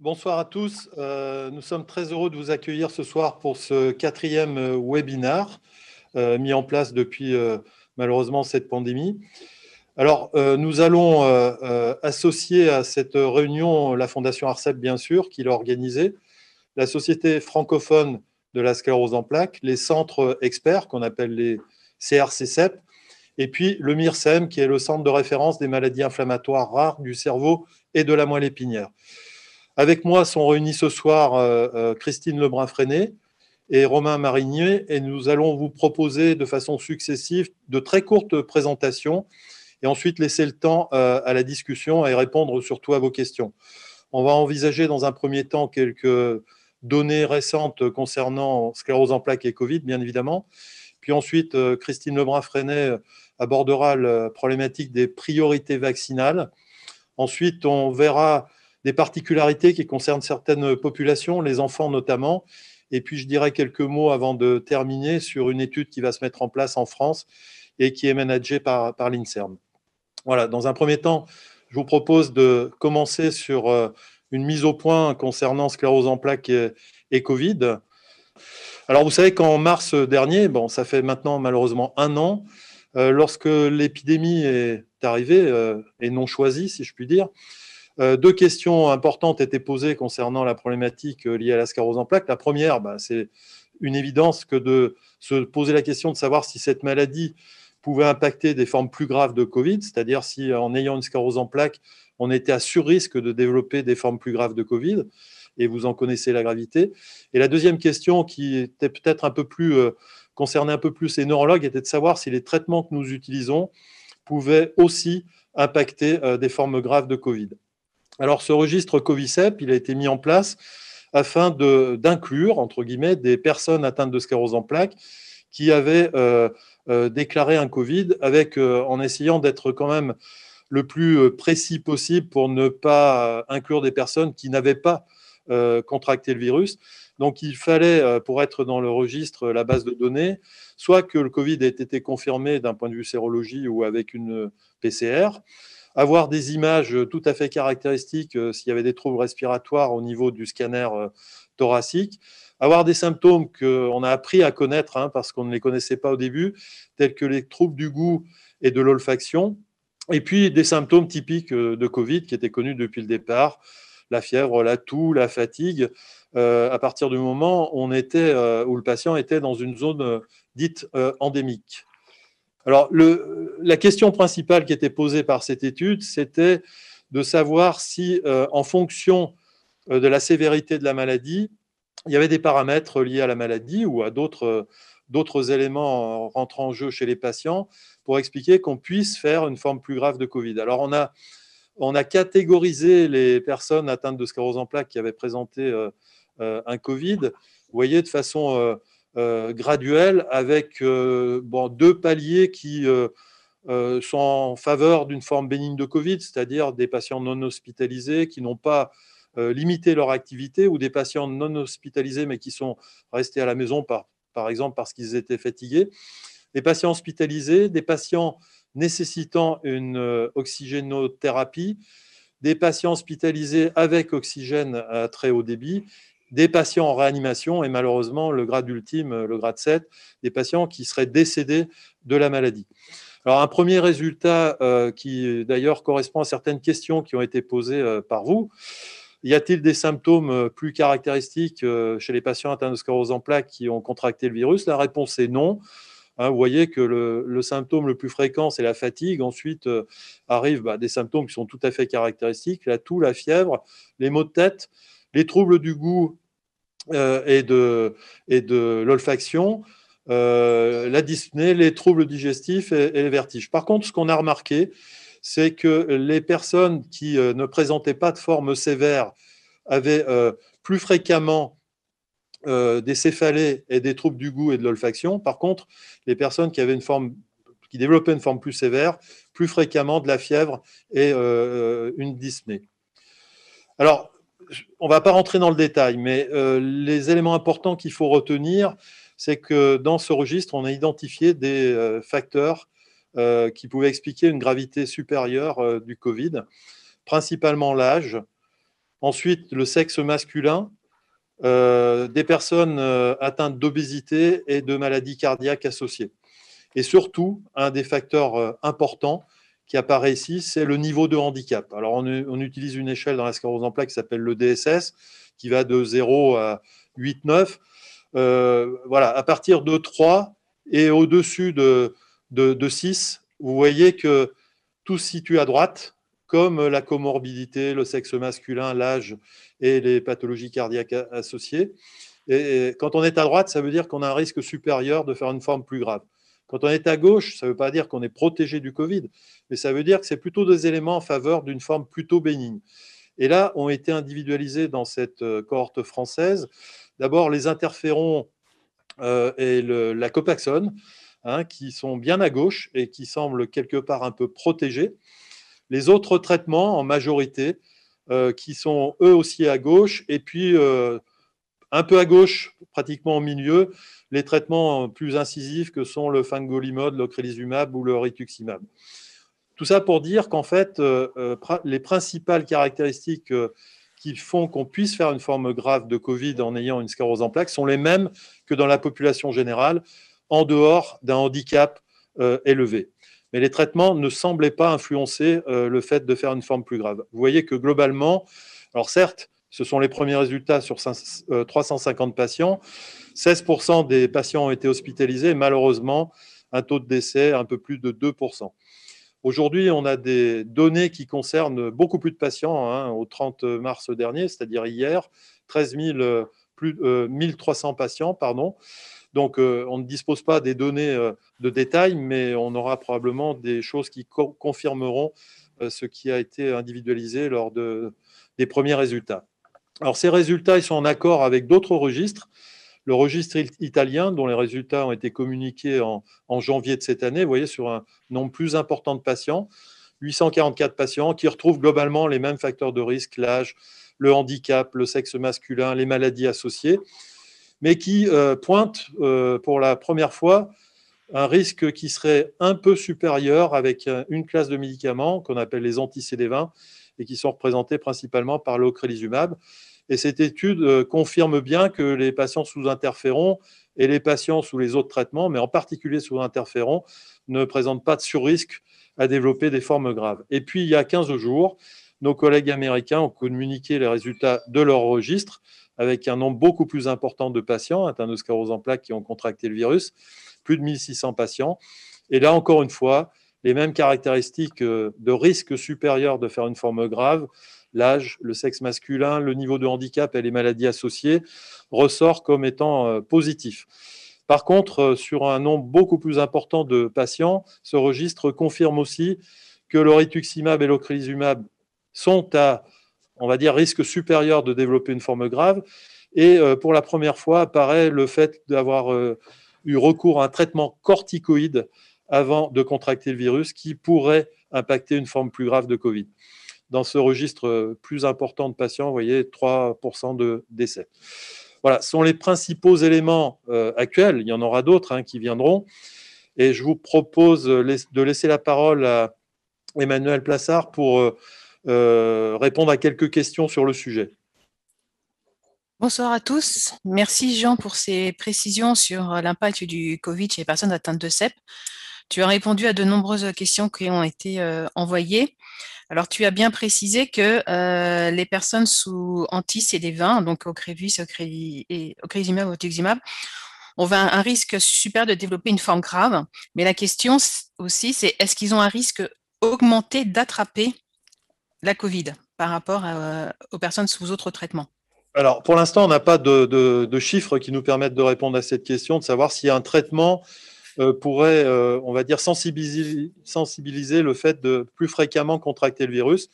Bonsoir à tous. Nous sommes très heureux de vous accueillir ce soir pour ce quatrième webinar mis en place depuis malheureusement cette pandémie. Alors, nous allons associer à cette réunion la Fondation ARCEP, bien sûr, qui l'a organisée, la Société francophone de la sclérose en plaques, les centres experts qu'on appelle les CRCCEP, et puis le MIRSEM, qui est le centre de référence des maladies inflammatoires rares du cerveau et de la moelle épinière. Avec moi sont réunis ce soir Christine Lebrun-Freinet et Romain Marinier, et nous allons vous proposer de façon successive de très courtes présentations et ensuite laisser le temps à la discussion et répondre surtout à vos questions. On va envisager dans un premier temps quelques données récentes concernant sclérose en plaques et Covid, bien évidemment. Puis ensuite, Christine Lebrun-Freinet abordera la problématique des priorités vaccinales. Ensuite, on verra des particularités qui concernent certaines populations, les enfants notamment. Et puis, je dirais quelques mots avant de terminer sur une étude qui va se mettre en place en France et qui est managée par l'INSERM. Voilà, dans un premier temps, je vous propose de commencer sur une mise au point concernant sclérose en plaques et Covid. Alors, vous savez qu'en mars dernier, bon, ça fait maintenant malheureusement un an, lorsque l'épidémie est arrivée, et non choisie, si je puis dire, deux questions importantes étaient posées concernant la problématique liée à la sclérose en plaques. La première, c'est une évidence que de se poser la question de savoir si cette maladie pouvait impacter des formes plus graves de Covid, c'est-à-dire si en ayant une sclérose en plaques, on était à sur-risque de développer des formes plus graves de Covid, et vous en connaissez la gravité. Et la deuxième question, qui était peut-être un peu plus concernait un peu plus les neurologues, était de savoir si les traitements que nous utilisons pouvaient aussi impacter des formes graves de Covid. Alors, ce registre Covisep, il a été mis en place afin d'inclure, entre guillemets, des personnes atteintes de sclérose en plaques qui avaient déclaré un Covid, en essayant d'être quand même le plus précis possible pour ne pas inclure des personnes qui n'avaient pas contracté le virus. Donc, il fallait, pour être dans le registre, la base de données, soit que le Covid ait été confirmé d'un point de vue sérologie ou avec une PCR, avoir des images tout à fait caractéristiques s'il y avait des troubles respiratoires au niveau du scanner thoracique, avoir des symptômes qu'on a appris à connaître parce qu'on ne les connaissait pas au début, tels que les troubles du goût et de l'olfaction, et puis des symptômes typiques de Covid qui étaient connus depuis le départ, la fièvre, la toux, la fatigue, à partir du moment où le patient était dans une zone dite endémique. Alors, la question principale qui était posée par cette étude, c'était de savoir si, en fonction de la sévérité de la maladie, il y avait des paramètres liés à la maladie ou à d'autres éléments rentrant en jeu chez les patients pour expliquer qu'on puisse faire une forme plus grave de Covid. Alors, on a catégorisé les personnes atteintes de sclérose en plaques qui avaient présenté un Covid, vous voyez, de façon graduelle, avec deux paliers qui sont en faveur d'une forme bénigne de Covid, c'est-à-dire des patients non hospitalisés qui n'ont pas limité leur activité, ou des patients non hospitalisés mais qui sont restés à la maison par exemple parce qu'ils étaient fatigués, des patients hospitalisés, des patients nécessitant une oxygénothérapie, des patients hospitalisés avec oxygène à très haut débit, des patients en réanimation et malheureusement, le grade ultime, le grade 7, des patients qui seraient décédés de la maladie. Alors, un premier résultat qui d'ailleurs correspond à certaines questions qui ont été posées par vous. Y a-t-il des symptômes plus caractéristiques chez les patients atteints de sclérose en plaques qui ont contracté le virus? La réponse est non. Vous voyez que le symptôme le plus fréquent, c'est la fatigue. Ensuite, arrivent des symptômes qui sont tout à fait caractéristiques, la toux, la fièvre, les maux de tête, les troubles du goût et de l'olfaction, la dyspnée, les troubles digestifs et les vertiges. Par contre, ce qu'on a remarqué, c'est que les personnes qui ne présentaient pas de forme sévère avaient plus fréquemment des céphalées et des troubles du goût et de l'olfaction. Par contre, les personnes qui développaient une forme plus sévère, plus fréquemment de la fièvre et une dyspnée. Alors, on ne va pas rentrer dans le détail, mais les éléments importants qu'il faut retenir, c'est que dans ce registre, on a identifié des facteurs qui pouvaient expliquer une gravité supérieure du Covid, principalement l'âge, Ensuite, le sexe masculin, des personnes atteintes d'obésité et de maladies cardiaques associées. Et surtout, un des facteurs importants qui apparaît ici, c'est le niveau de handicap. Alors, on utilise une échelle dans la sclérose en plaques qui s'appelle le DSS, qui va de 0 à 8, 9. Voilà, à partir de 3 et au-dessus de 6, vous voyez que tout se situe à droite, comme la comorbidité, le sexe masculin, l'âge et les pathologies cardiaques associées. Et quand on est à droite, ça veut dire qu'on a un risque supérieur de faire une forme plus grave. Quand on est à gauche, ça ne veut pas dire qu'on est protégé du Covid, mais ça veut dire que c'est plutôt des éléments en faveur d'une forme plutôt bénigne. Et là, ont été individualisés dans cette cohorte française, d'abord les interférons et la Copaxone, qui sont bien à gauche et qui semblent quelque part un peu protégés. Les autres traitements, en majorité, qui sont eux aussi à gauche, et puis un peu à gauche, pratiquement au milieu, les traitements plus incisifs que sont le fingolimod, l'ocrelizumab ou le rituximab. Tout ça pour dire qu'en fait, les principales caractéristiques qui font qu'on puisse faire une forme grave de Covid en ayant une sclérose en plaques sont les mêmes que dans la population générale, en dehors d'un handicap élevé. Mais les traitements ne semblaient pas influencer le fait de faire une forme plus grave. Vous voyez que globalement, alors certes, ce sont les premiers résultats sur 350 patients. 16% des patients ont été hospitalisés. Malheureusement, un taux de décès un peu plus de 2%. Aujourd'hui, on a des données qui concernent beaucoup plus de patients au 30 mars dernier, c'est-à-dire hier, 13 000, plus, 1300 patients, pardon. Donc, on ne dispose pas des données de détail, mais on aura probablement des choses qui confirmeront ce qui a été individualisé lors des premiers résultats. Alors, ces résultats, ils sont en accord avec d'autres registres. Le registre italien, dont les résultats ont été communiqués en janvier de cette année, vous voyez, sur un nombre plus important de patients, 844 patients, qui retrouvent globalement les mêmes facteurs de risque, l'âge, le handicap, le sexe masculin, les maladies associées, mais qui pointent pour la première fois un risque qui serait un peu supérieur avec une classe de médicaments qu'on appelle les anti-CD20 et qui sont représentés principalement par l'ocrelizumab. Et cette étude confirme bien que les patients sous interféron et les patients sous les autres traitements, mais en particulier sous interféron, ne présentent pas de surrisque à développer des formes graves. Et puis, il y a 15 jours, nos collègues américains ont communiqué les résultats de leur registre avec un nombre beaucoup plus important de patients atteints de sclérose en plaques qui ont contracté le virus, plus de 1600 patients. Et là, encore une fois, les mêmes caractéristiques de risque supérieur de faire une forme grave, l'âge, le sexe masculin, le niveau de handicap et les maladies associées ressort comme étant positif. Par contre, sur un nombre beaucoup plus important de patients, ce registre confirme aussi que le rituximab et l'ocrelizumab sont à, on va dire, risque supérieur de développer une forme grave. Et pour la première fois, apparaît le fait d'avoir eu recours à un traitement corticoïde avant de contracter le virus qui pourrait impacter une forme plus grave de Covid. Dans ce registre plus important de patients, vous voyez 3% de décès. Voilà, ce sont les principaux éléments actuels. Il y en aura d'autres qui viendront. Et je vous propose de laisser la parole à Emmanuel Plassard pour répondre à quelques questions sur le sujet. Bonsoir à tous. Merci Jean pour ces précisions sur l'impact du Covid chez les personnes atteintes de CEP. Tu as répondu à de nombreuses questions qui ont été envoyées. Alors, tu as bien précisé que les personnes sous anti-CD20, donc Ocrevus, ocrelizumab, otuximab, ont un risque super de développer une forme grave. Mais la question aussi, c'est est-ce qu'ils ont un risque augmenté d'attraper la Covid par rapport aux personnes sous autres traitements? Alors, pour l'instant, on n'a pas de chiffres qui nous permettent de répondre à cette question, de savoir si un traitement pourrait, on va dire, sensibiliser le fait de plus fréquemment contracter le virus.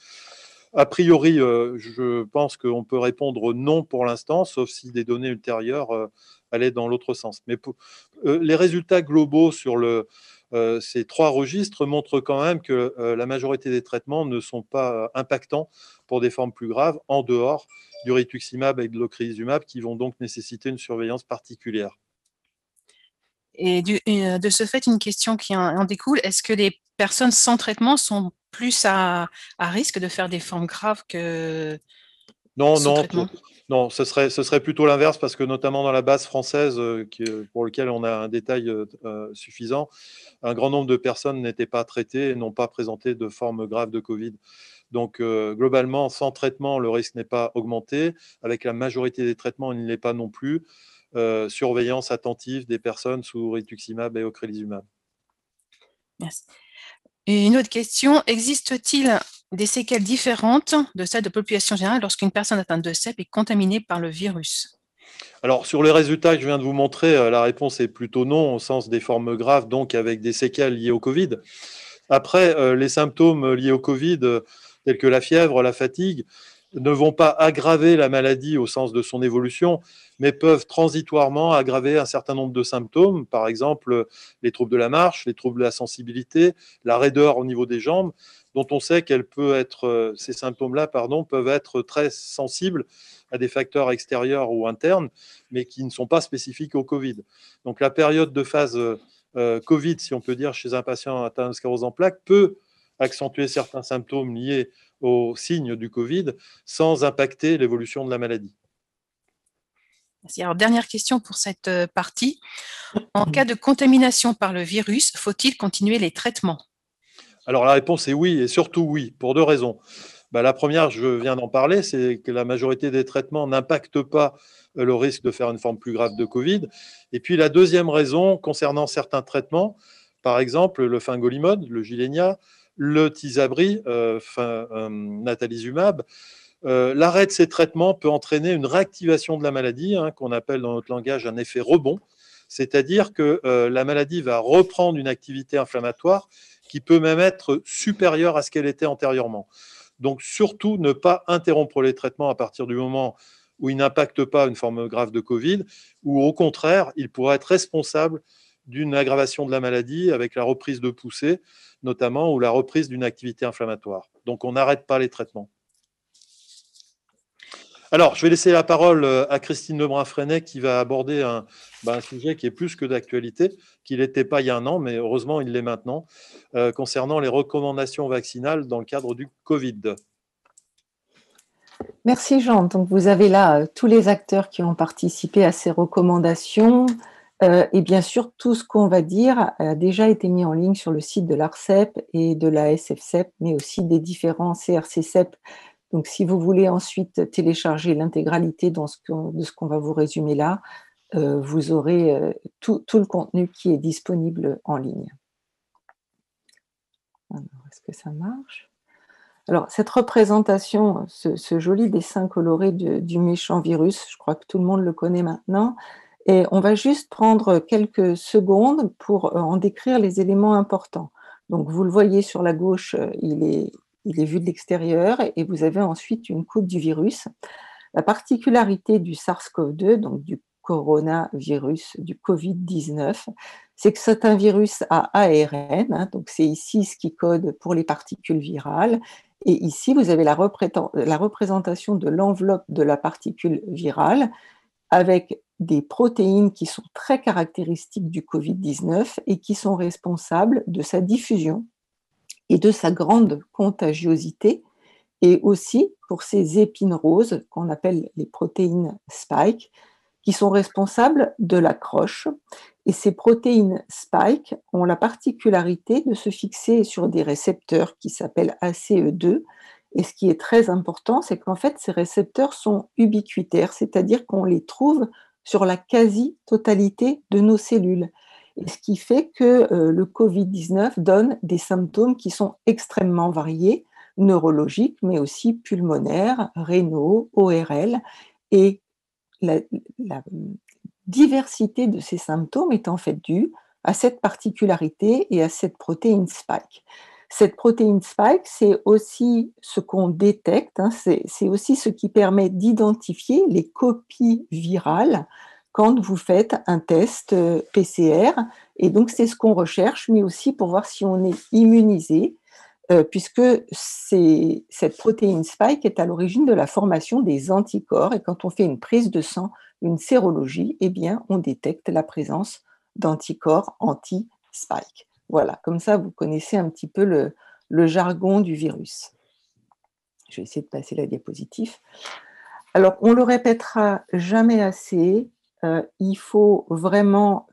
A priori, je pense qu'on peut répondre non pour l'instant, sauf si des données ultérieures allaient dans l'autre sens. Mais les résultats globaux sur ces 3 registres montrent quand même que la majorité des traitements ne sont pas impactants pour des formes plus graves, en dehors du rituximab et de l'ocrelizumab, qui vont donc nécessiter une surveillance particulière. Et de ce fait, une question qui en découle, est-ce que les personnes sans traitement sont plus à risque de faire des formes graves que Non, sous non, traitement? non, ce serait plutôt l'inverse parce que notamment dans la base française, pour lequel on a un détail suffisant, un grand nombre de personnes n'étaient pas traitées et n'ont pas présenté de forme grave de Covid. Donc, globalement, sans traitement, le risque n'est pas augmenté. Avec la majorité des traitements, il ne l'est pas non plus. Surveillance attentive des personnes sous rituximab et ocrelizumab. Merci. Et une autre question, existe-t-il des séquelles différentes de celles de population générale lorsqu'une personne atteinte de CEP est contaminée par le virus? Alors, sur les résultats que je viens de vous montrer, la réponse est plutôt non, au sens des formes graves, donc avec des séquelles liées au Covid. Après, les symptômes liés au Covid, tels que la fièvre, la fatigue, ne vont pas aggraver la maladie au sens de son évolution, mais peuvent transitoirement aggraver un certain nombre de symptômes, par exemple les troubles de la marche, les troubles de la sensibilité, la raideur au niveau des jambes, dont on sait ces symptômes-là, peuvent être très sensibles à des facteurs extérieurs ou internes, mais qui ne sont pas spécifiques au Covid. Donc la période de phase Covid, si on peut dire, chez un patient atteint de sclérose en plaques, peut accentuer certains symptômes liés aux signes du Covid sans impacter l'évolution de la maladie. Merci. Alors, dernière question pour cette partie. En cas de contamination par le virus, faut-il continuer les traitements? Alors la réponse est oui, et surtout oui, pour deux raisons. La première, je viens d'en parler, c'est que la majorité des traitements n'impactent pas le risque de faire une forme plus grave de Covid. Et puis la deuxième raison, concernant certains traitements, par exemple le fingolimod, le Gilenya, le Tysabri, natalizumab, l'arrêt de ces traitements peut entraîner une réactivation de la maladie, qu'on appelle dans notre langage un effet rebond, c'est-à-dire que la maladie va reprendre une activité inflammatoire qui peut même être supérieure à ce qu'elle était antérieurement. Donc surtout ne pas interrompre les traitements à partir du moment où ils n'impactent pas une forme grave de Covid, ou au contraire, ils pourraient être responsables d'une aggravation de la maladie avec la reprise de poussée, notamment, ou la reprise d'une activité inflammatoire. Donc on n'arrête pas les traitements. Alors, je vais laisser la parole à Christine Lebrun-Freinet qui va aborder un sujet qui est plus que d'actualité, qui n'était pas il y a un an, mais heureusement il l'est maintenant, concernant les recommandations vaccinales dans le cadre du Covid. Merci Jean. Donc vous avez là tous les acteurs qui ont participé à ces recommandations et bien sûr tout ce qu'on va dire a déjà été mis en ligne sur le site de l'ARCEP et de la SFCEP, mais aussi des différents CRC-CEP. Donc si vous voulez ensuite télécharger l'intégralité de ce qu'on va vous résumer là, vous aurez tout le contenu qui est disponible en ligne. Alors, est-ce que ça marche ? Alors, cette représentation, ce joli dessin coloré du méchant virus, je crois que tout le monde le connaît maintenant, et on va juste prendre quelques secondes pour en décrire les éléments importants. Donc, vous le voyez sur la gauche, il est vu de l'extérieur, et vous avez ensuite une coupe du virus. La particularité du SARS-CoV-2, donc du coronavirus, du Covid-19, c'est que c'est un virus à ARN, donc c'est ici ce qui code pour les particules virales, et ici vous avez la représentation de l'enveloppe de la particule virale avec des protéines qui sont très caractéristiques du Covid-19 et qui sont responsables de sa diffusion et de sa grande contagiosité, et aussi pour ces épines roses qu'on appelle les protéines spike, qui sont responsables de l'accroche. Et ces protéines spike ont la particularité de se fixer sur des récepteurs qui s'appellent ACE2. Et ce qui est très important, c'est qu'en fait, ces récepteurs sont ubiquitaires, c'est-à-dire qu'on les trouve sur la quasi-totalité de nos cellules. Et ce qui fait que le Covid-19 donne des symptômes qui sont extrêmement variés, neurologiques, mais aussi pulmonaires, rénaux, ORL. Et la diversité de ces symptômes est en fait due à cette particularité et à cette protéine spike. Cette protéine spike, c'est aussi ce qu'on détecte, c'est aussi ce qui permet d'identifier les copies virales quand vous faites un test PCR. Et donc, c'est ce qu'on recherche, mais aussi pour voir si on est immunisé, puisque cette protéine spike est à l'origine de la formation des anticorps. Et quand on fait une prise de sang, une sérologie, eh bien, on détecte la présence d'anticorps anti-spike. Voilà, comme ça, vous connaissez un petit peu le jargon du virus. Je vais essayer de passer la diapositive. Alors, on le répétera jamais assez, il faut vraiment,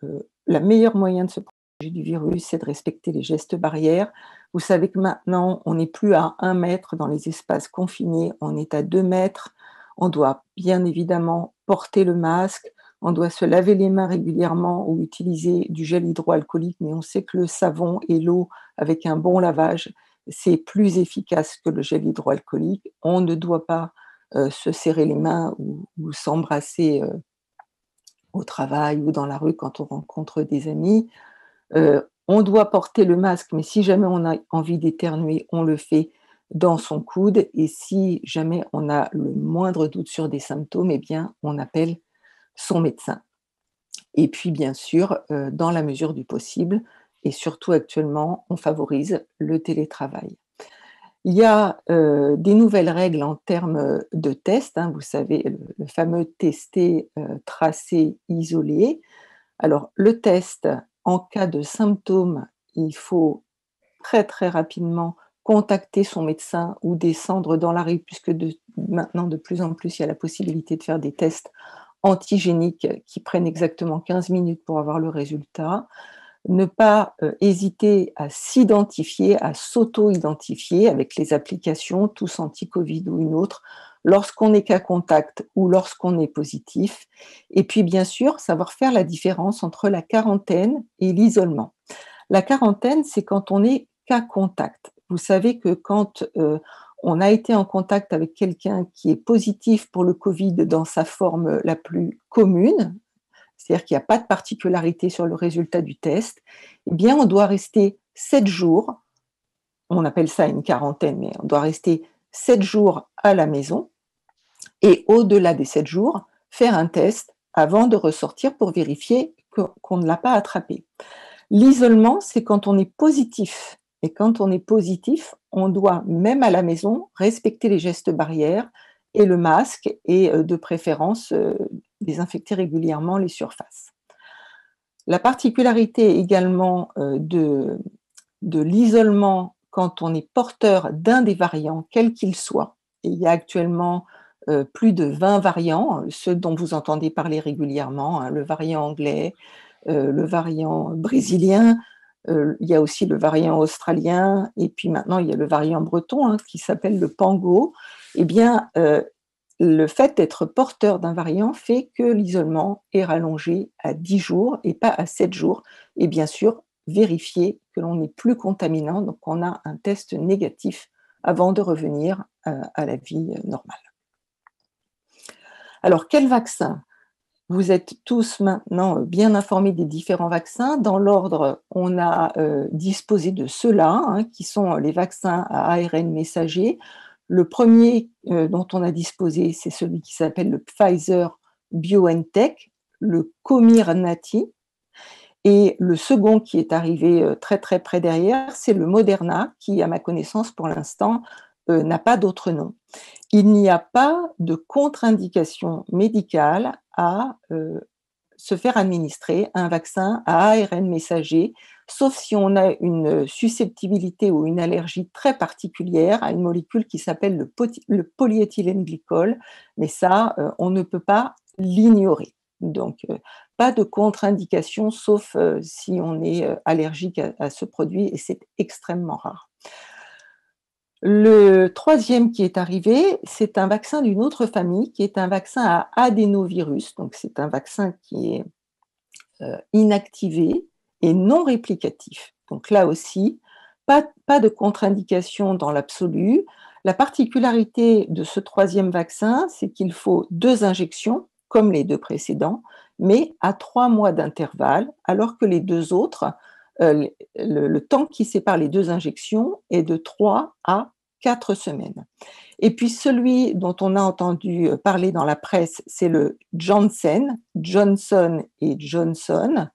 la meilleure moyen de se protéger du virus, c'est de respecter les gestes barrières. Vous savez que maintenant, on n'est plus à 1 mètre dans les espaces confinés, on est à 2 mètres. On doit bien évidemment porter le masque, on doit se laver les mains régulièrement ou utiliser du gel hydroalcoolique, mais on sait que le savon et l'eau avec un bon lavage, c'est plus efficace que le gel hydroalcoolique. On ne doit pas se serrer les mains ou s'embrasser au travail ou dans la rue quand on rencontre des amis. On doit porter le masque, mais si jamais on a envie d'éternuer, on le fait dans son coude. Et si jamais on a le moindre doute sur des symptômes, eh bien, on appelle son médecin. Et puis, bien sûr, dans la mesure du possible, et surtout actuellement, on favorise le télétravail. Il y a des nouvelles règles en termes de tests, hein, vous savez, le fameux tester, tracer, isoler. Alors, le test, en cas de symptômes, il faut très, très rapidement contacter son médecin ou descendre dans la rue, puisque maintenant, de plus en plus, il y a la possibilité de faire des tests antigéniques qui prennent exactement 15 minutes pour avoir le résultat. Ne pas hésiter à s'identifier, à s'auto-identifier avec les applications, tous anti-Covid ou une autre, lorsqu'on n'est qu'à contact ou lorsqu'on est positif. Et puis, bien sûr, savoir faire la différence entre la quarantaine et l'isolement. La quarantaine, c'est quand on n'est qu'à contact. Vous savez que quand on a été en contact avec quelqu'un qui est positif pour le Covid dans sa forme la plus commune, c'est-à-dire qu'il n'y a pas de particularité sur le résultat du test, eh bien, on doit rester 7 jours, on appelle ça une quarantaine, mais on doit rester 7 jours à la maison, et au-delà des 7 jours, faire un test avant de ressortir pour vérifier qu'on ne l'a pas attrapé. L'isolement, c'est quand on est positif. Et quand on est positif, on doit, même à la maison, respecter les gestes barrières et le masque, et de préférence désinfecter régulièrement les surfaces. La particularité également de l'isolement quand on est porteur d'un des variants, quel qu'il soit, et il y a actuellement plus de 20 variants, ceux dont vous entendez parler régulièrement, hein, le variant anglais, le variant brésilien, il y a aussi le variant australien, et puis maintenant il y a le variant breton, hein, qui s'appelle le Pango. Eh bien, le fait d'être porteur d'un variant fait que l'isolement est rallongé à 10 jours et pas à 7 jours. Et bien sûr, vérifier que l'on n'est plus contaminant, donc on a un test négatif avant de revenir à la vie normale. Alors, quel vaccin ? Vous êtes tous maintenant bien informés des différents vaccins. Dans l'ordre, on a disposé de ceux-là, hein, qui sont les vaccins à ARN messager. Le premier dont on a disposé, c'est celui qui s'appelle le Pfizer-BioNTech, le Comirnaty. Et le second qui est arrivé très très près derrière, c'est le Moderna, qui, à ma connaissance, pour l'instant, n'a pas d'autre nom. Il n'y a pas de contre-indication médicale à se faire administrer un vaccin à ARN messager, sauf si on a une susceptibilité ou une allergie très particulière à une molécule qui s'appelle le polyéthylène-glycol, mais ça, on ne peut pas l'ignorer. Donc, pas de contre-indication, sauf si on est allergique à ce produit, et c'est extrêmement rare. Le troisième qui est arrivé, c'est un vaccin d'une autre famille, qui est un vaccin à adénovirus. Donc, c'est un vaccin qui est inactivé et non réplicatif. Donc là aussi, pas de contre-indication dans l'absolu. La particularité de ce troisième vaccin, c'est qu'il faut 2 injections, comme les 2 précédents, mais à 3 mois d'intervalle, alors que les 2 autres, le temps qui sépare les 2 injections est de 3 à 4 semaines. Et puis celui dont on a entendu parler dans la presse, c'est le Johnson et Johnson,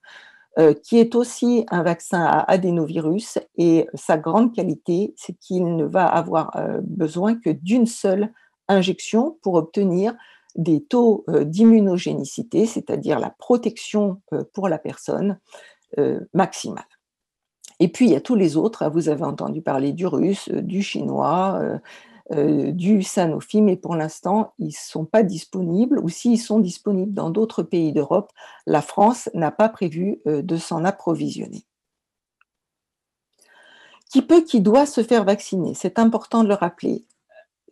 qui est aussi un vaccin à adénovirus, et sa grande qualité, c'est qu'il ne va avoir besoin que d'une seule injection pour obtenir des taux d'immunogénicité, c'est-à-dire la protection pour la personne maximale. Et puis, il y a tous les autres. Vous avez entendu parler du russe, du chinois, du Sanofi, mais pour l'instant, ils ne sont pas disponibles, ou s'ils sont disponibles dans d'autres pays d'Europe, la France n'a pas prévu de s'en approvisionner. Qui doit se faire vacciner? C'est important de le rappeler.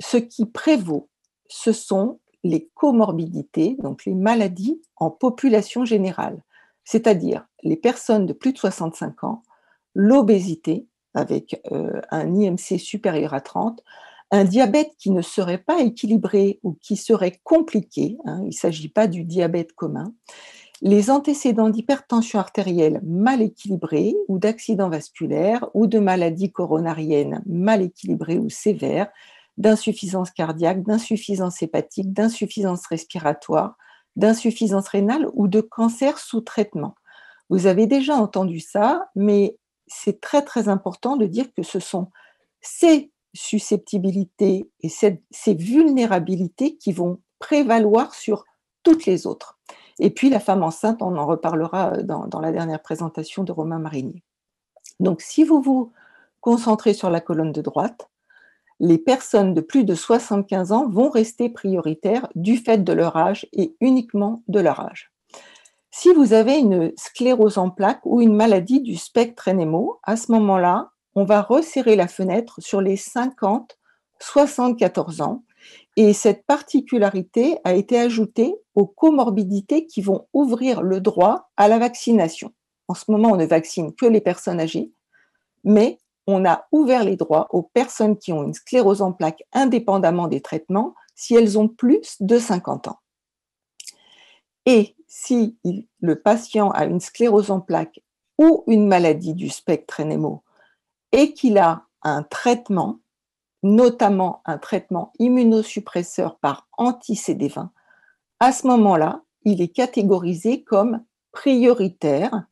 Ce qui prévaut, ce sont les comorbidités, donc les maladies en population générale, c'est-à-dire les personnes de plus de 65 ans, l'obésité avec un IMC supérieur à 30, un diabète qui ne serait pas équilibré ou qui serait compliqué, il ne s'agit pas du diabète commun, les antécédents d'hypertension artérielle mal équilibrés ou d'accidents vasculaires ou de maladies coronariennes mal équilibrées ou sévères, d'insuffisance cardiaque, d'insuffisance hépatique, d'insuffisance respiratoire, d'insuffisance rénale ou de cancer sous traitement. Vous avez déjà entendu ça, mais c'est très très important de dire que ce sont ces susceptibilités et ces vulnérabilités qui vont prévaloir sur toutes les autres. Et puis la femme enceinte, on en reparlera dans la dernière présentation de Romain Marigny. Donc si vous vous concentrez sur la colonne de droite, les personnes de plus de 75 ans vont rester prioritaires du fait de leur âge et uniquement de leur âge. Si vous avez une sclérose en plaques ou une maladie du spectre NMO, à ce moment-là, on va resserrer la fenêtre sur les 50-74 ans. Et cette particularité a été ajoutée aux comorbidités qui vont ouvrir le droit à la vaccination. En ce moment, on ne vaccine que les personnes âgées, mais on a ouvert les droits aux personnes qui ont une sclérose en plaques indépendamment des traitements si elles ont plus de 50 ans. Et si le patient a une sclérose en plaques ou une maladie du spectre NMO et qu'il a un traitement, notamment un traitement immunosuppresseur par anti-CD20, à ce moment-là, il est catégorisé comme prioritaire,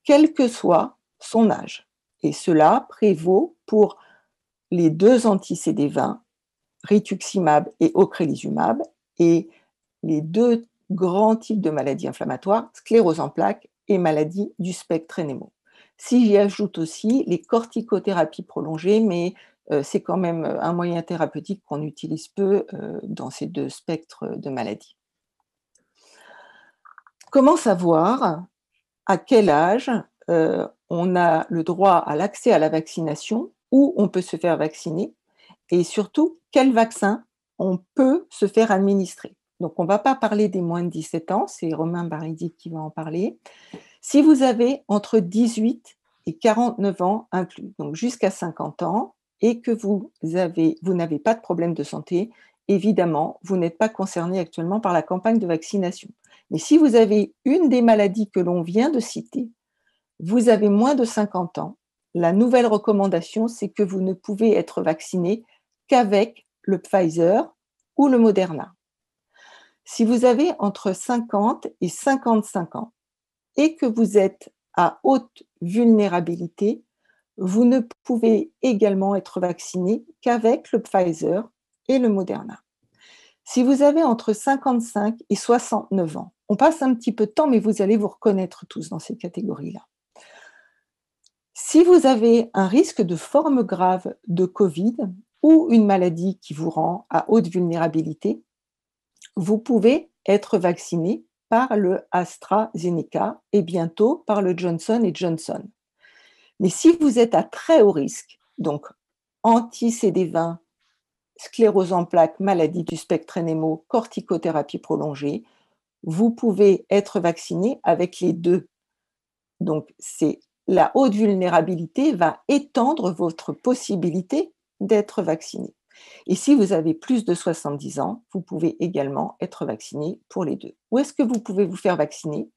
quel que soit son âge. Et cela prévaut pour les deux anti-CD20, rituximab et ocrelizumab, et les deux grands types de maladies inflammatoires, sclérose en plaques et maladie du spectre NMO. Si j'y ajoute aussi les corticothérapies prolongées, mais c'est quand même un moyen thérapeutique qu'on utilise peu dans ces deux spectres de maladies. Comment savoir à quel âge on a le droit à l'accès à la vaccination, où on peut se faire vacciner, et surtout, quel vaccin on peut se faire administrer. Donc, on ne va pas parler des moins de 17 ans, c'est Romain Marigny qui va en parler. Si vous avez entre 18 et 49 ans inclus, donc jusqu'à 50 ans, et que vous n'avez pas de problème de santé, évidemment, vous n'êtes pas concerné actuellement par la campagne de vaccination. Mais si vous avez une des maladies que l'on vient de citer, vous avez moins de 50 ans, la nouvelle recommandation, c'est que vous ne pouvez être vacciné qu'avec le Pfizer ou le Moderna. Si vous avez entre 50 et 55 ans et que vous êtes à haute vulnérabilité, vous ne pouvez également être vacciné qu'avec le Pfizer et le Moderna. Si vous avez entre 55 et 69 ans, on passe un petit peu de temps, mais vous allez vous reconnaître tous dans ces catégories-là. Si vous avez un risque de forme grave de Covid ou une maladie qui vous rend à haute vulnérabilité, vous pouvez être vacciné par le AstraZeneca et bientôt par le Johnson & Johnson. Mais si vous êtes à très haut risque, donc anti-CD20, sclérose en plaques, maladie du spectre NMO, corticothérapie prolongée, vous pouvez être vacciné avec les deux. Donc, la haute vulnérabilité va étendre votre possibilité d'être vacciné. Et si vous avez plus de 70 ans, vous pouvez également être vacciné pour les deux. Où est-ce que vous pouvez vous faire vacciner?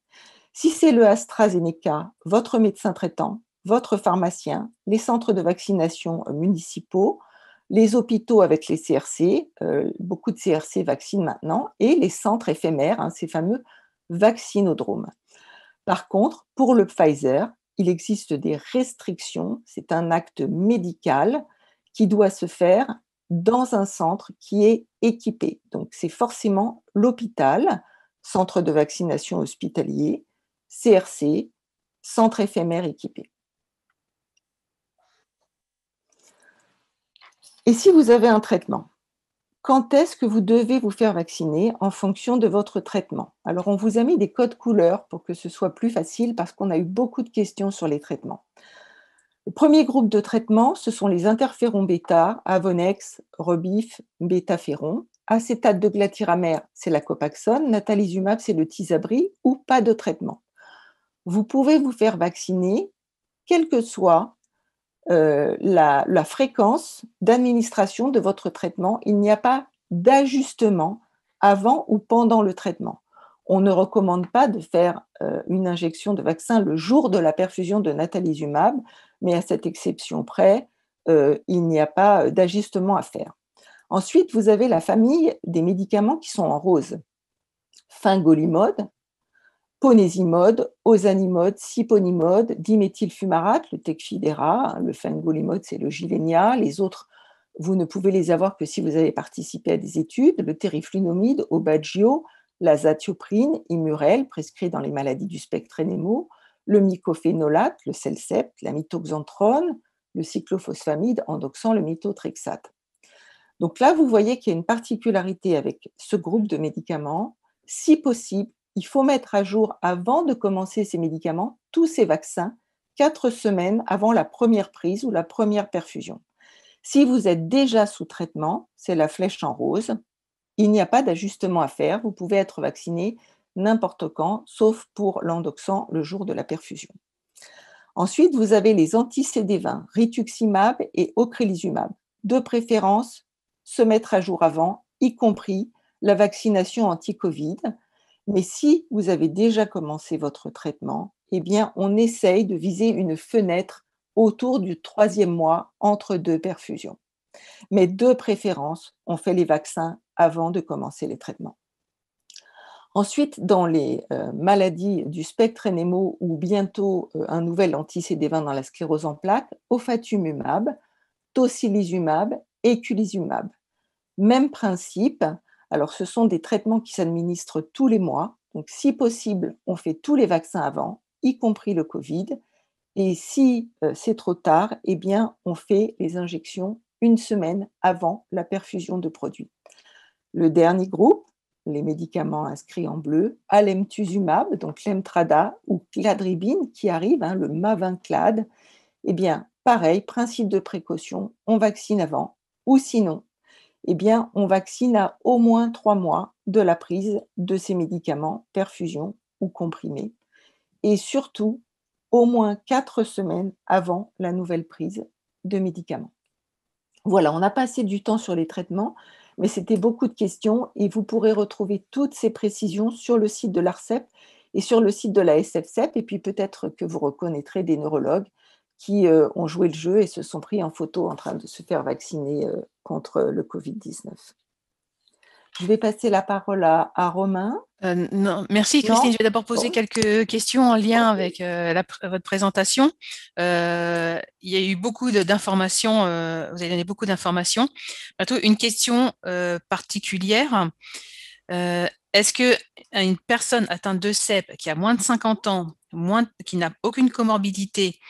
Si c'est le AstraZeneca, votre médecin traitant, votre pharmacien, les centres de vaccination municipaux, les hôpitaux avec les CRC, beaucoup de CRC vaccinent maintenant, et les centres éphémères, ces fameux vaccinodromes. Par contre, pour le Pfizer, il existe des restrictions. C'est un acte médical qui doit se faire dans un centre qui est équipé. Donc, c'est forcément l'hôpital, centre de vaccination hospitalier, CRC, centre éphémère équipé. Et si vous avez un traitement, quand est-ce que vous devez vous faire vacciner en fonction de votre traitement? Alors, on vous a mis des codes couleurs pour que ce soit plus facile parce qu'on a eu beaucoup de questions sur les traitements. Le premier groupe de traitement, ce sont les interférons bêta, Avonex, Rebif, Bétaféron. Acétate de glatyramère, c'est la Copaxone. Natalizumab, c'est le Tysabri ou pas de traitement. Vous pouvez vous faire vacciner, quelle que soit la fréquence d'administration de votre traitement. Il n'y a pas d'ajustement avant ou pendant le traitement. On ne recommande pas de faire une injection de vaccin le jour de la perfusion de natalizumab, mais à cette exception près, il n'y a pas d'ajustement à faire. Ensuite, vous avez la famille des médicaments qui sont en rose. Fingolimod, ponésimod, ozanimod, siponimod, diméthylfumarate, le Tecfidera, le fingolimod, c'est le Gilenya. Les autres, vous ne pouvez les avoir que si vous avez participé à des études. Le teriflunomide, Aubagio, l'azatioprine, Immurel, prescrit dans les maladies du spectre NMO, le mycophénolate, le Celcept, la mitoxantrone, le cyclophosphamide, endoxant le méthotrexate. Donc là, vous voyez qu'il y a une particularité avec ce groupe de médicaments. Si possible, il faut mettre à jour, avant de commencer ces médicaments, tous ces vaccins, 4 semaines avant la première prise ou la première perfusion. Si vous êtes déjà sous traitement, c'est la flèche en rose. Il n'y a pas d'ajustement à faire. Vous pouvez être vacciné n'importe quand, sauf pour l'endoxant le jour de la perfusion. Ensuite, vous avez les anti-CD20, rituximab et ocrelizumab. De préférence, se mettre à jour avant, y compris la vaccination anti-Covid. Mais si vous avez déjà commencé votre traitement, eh bien, on essaye de viser une fenêtre autour du 3e mois entre 2 perfusions. Mais de préférence, on fait les vaccins avant de commencer les traitements. Ensuite, dans les maladies du spectre NMO ou bientôt un nouvel anti-CD20 dans la sclérose en plaques, ofatumumab, tocilizumab, eculizumab. Même principe. Alors, ce sont des traitements qui s'administrent tous les mois. Donc, si possible, on fait tous les vaccins avant, y compris le Covid. Et si c'est trop tard, eh bien, on fait les injections 1 semaine avant la perfusion de produits. Le dernier groupe, les médicaments inscrits en bleu, alemtuzumab, donc l'Emtrada, ou cladribine qui arrive, le Mavinclad, eh bien, pareil, principe de précaution, on vaccine avant, ou sinon, eh bien, on vaccine à au moins 3 mois de la prise de ces médicaments, perfusion ou comprimés, et surtout, au moins 4 semaines avant la nouvelle prise de médicaments. Voilà, on a passé du temps sur les traitements, mais c'était beaucoup de questions et vous pourrez retrouver toutes ces précisions sur le site de l'ARCEP et sur le site de la SFCEP, et puis peut-être que vous reconnaîtrez des neurologues qui ont joué le jeu et se sont pris en photo en train de se faire vacciner contre le Covid-19. Je vais passer la parole à Romain. Non, merci Christine. Je vais d'abord poser quelques questions en lien avec votre présentation. Il y a eu beaucoup d'informations, vous avez donné beaucoup d'informations. Bientôt, une question particulière. Est-ce qu'une personne atteinte de CEP qui a moins de 50 ans, qui n'a aucune comorbidité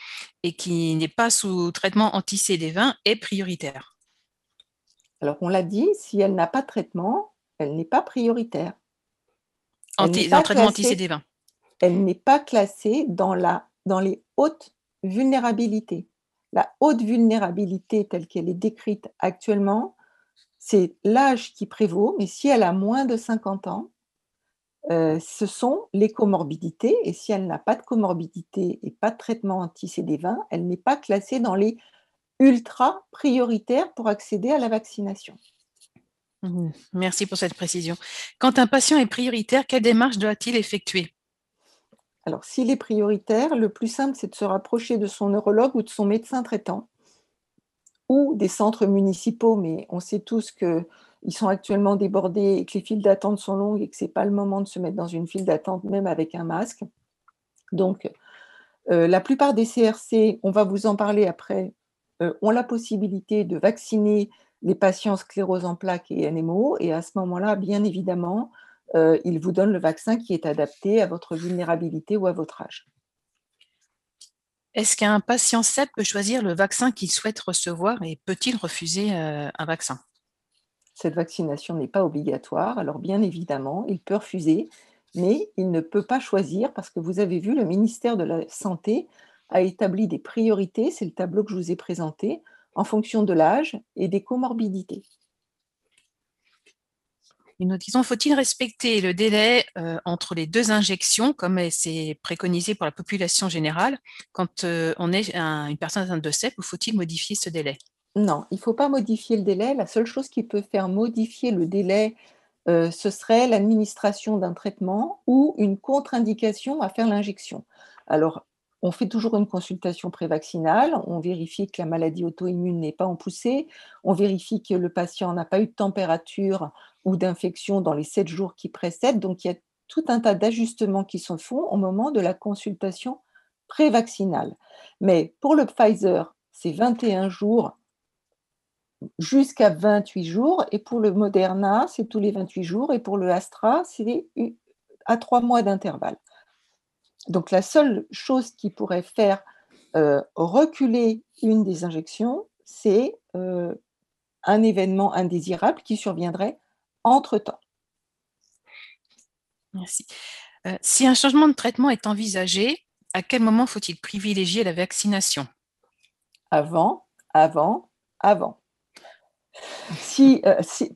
et qui n'est pas sous traitement anti-CD20 est prioritaire? Alors, on l'a dit, si elle n'a pas de traitement, elle n'est pas prioritaire. Traitement anti-CD20. Elle n'est pas classée dans les hautes vulnérabilités. La haute vulnérabilité telle qu'elle est décrite actuellement, c'est l'âge qui prévaut, mais si elle a moins de 50 ans, ce sont les comorbidités, et si elle n'a pas de comorbidité et pas de traitement anti-CD20, elle n'est pas classée dans les ultra prioritaires pour accéder à la vaccination. Merci pour cette précision. Quand un patient est prioritaire, quelle démarche doit-il effectuer? Alors, s'il est prioritaire, le plus simple, c'est de se rapprocher de son neurologue ou de son médecin traitant ou des centres municipaux, mais on sait tous qu'ils sont actuellement débordés et que les files d'attente sont longues et que ce n'est pas le moment de se mettre dans une file d'attente, même avec un masque. Donc, la plupart des CRC, on va vous en parler après, ont la possibilité de vacciner les patients sclérose en plaques et NMO, et à ce moment-là, bien évidemment, ils vous donnent le vaccin qui est adapté à votre vulnérabilité ou à votre âge. Est-ce qu'un patient CEP peut choisir le vaccin qu'il souhaite recevoir et peut-il refuser un vaccin? Cette vaccination n'est pas obligatoire, alors bien évidemment, il peut refuser, mais il ne peut pas choisir parce que vous avez vu, le ministère de la Santé a établi des priorités, c'est le tableau que je vous ai présenté, en fonction de l'âge et des comorbidités. Et nous disons, faut-il respecter le délai entre les 2 injections, comme c'est préconisé pour la population générale, quand on est une personne atteinte de CEP, ou faut-il modifier ce délai? Non, il ne faut pas modifier le délai. La seule chose qui peut faire modifier le délai, ce serait l'administration d'un traitement ou une contre-indication à faire l'injection. Alors, on fait toujours une consultation prévaccinale, on vérifie que la maladie auto-immune n'est pas en poussée, on vérifie que le patient n'a pas eu de température ou d'infection dans les 7 jours qui précèdent. Donc il y a tout un tas d'ajustements qui se font au moment de la consultation prévaccinale. Mais pour le Pfizer, c'est 21 jours jusqu'à 28 jours, et pour le Moderna, c'est tous les 28 jours, et pour le Astra, c'est à 3 mois d'intervalle. Donc la seule chose qui pourrait faire reculer une des injections, c'est un événement indésirable qui surviendrait entre-temps. Merci. Si un changement de traitement est envisagé, à quel moment faut-il privilégier la vaccination? Avant.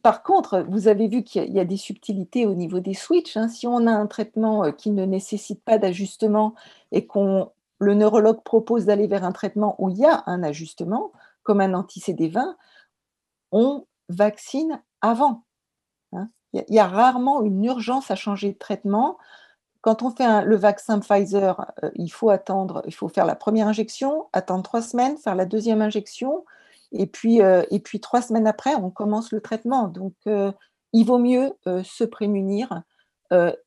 Par contre, vous avez vu qu'il y a des subtilités au niveau des switches, hein. Si on a un traitement qui ne nécessite pas d'ajustement et le neurologue propose d'aller vers un traitement où il y a un ajustement, comme un anti-CD20, on vaccine avant, hein. Il y a rarement une urgence à changer de traitement. Quand on fait le vaccin Pfizer, il faut faire la première injection, attendre 3 semaines, faire la deuxième injection, et puis 3 semaines après, on commence le traitement. Donc, il vaut mieux se prémunir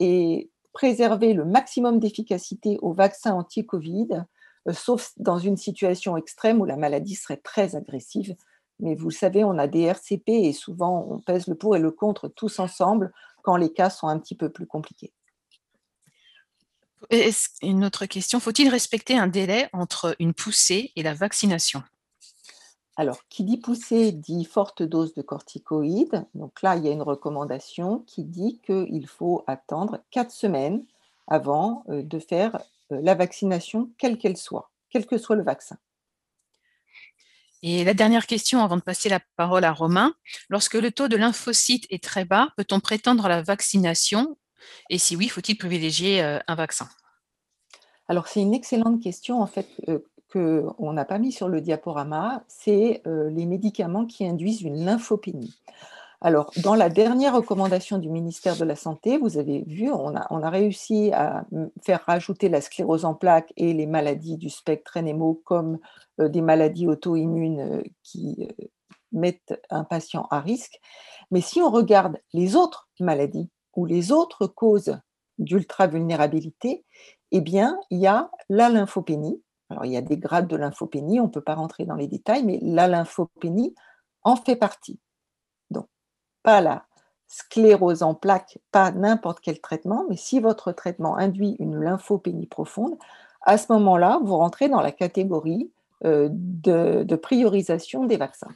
et préserver le maximum d'efficacité au vaccin anti-Covid, sauf dans une situation extrême où la maladie serait très agressive. Mais vous le savez, on a des RCP et souvent on pèse le pour et le contre tous ensemble quand les cas sont un petit peu plus compliqués. Une autre question, faut-il respecter un délai entre une poussée et la vaccination? Alors, qui dit poussée dit forte dose de corticoïdes. Donc là, il y a une recommandation qui dit qu'il faut attendre 4 semaines avant de faire la vaccination, quelle qu'elle soit, quel que soit le vaccin. Et la dernière question avant de passer la parole à Romain, lorsque le taux de lymphocytes est très bas, peut-on prétendre à la vaccination? Et si oui, faut-il privilégier un vaccin? Alors, c'est une excellente question, en fait, qu'on n'a pas mis sur le diaporama, c'est les médicaments qui induisent une lymphopénie. Alors, dans la dernière recommandation du ministère de la Santé, vous avez vu, on a réussi à faire rajouter la sclérose en plaques et les maladies du spectre NMO comme des maladies auto-immunes qui mettent un patient à risque. Mais si on regarde les autres maladies ou les autres causes d'ultra-vulnérabilité, eh bien, il y a la lymphopénie. Alors, il y a des grades de lymphopénie, on ne peut pas rentrer dans les détails, mais la lymphopénie en fait partie. Donc, pas la sclérose en plaques, pas n'importe quel traitement, mais si votre traitement induit une lymphopénie profonde, à ce moment-là, vous rentrez dans la catégorie de priorisation des vaccins.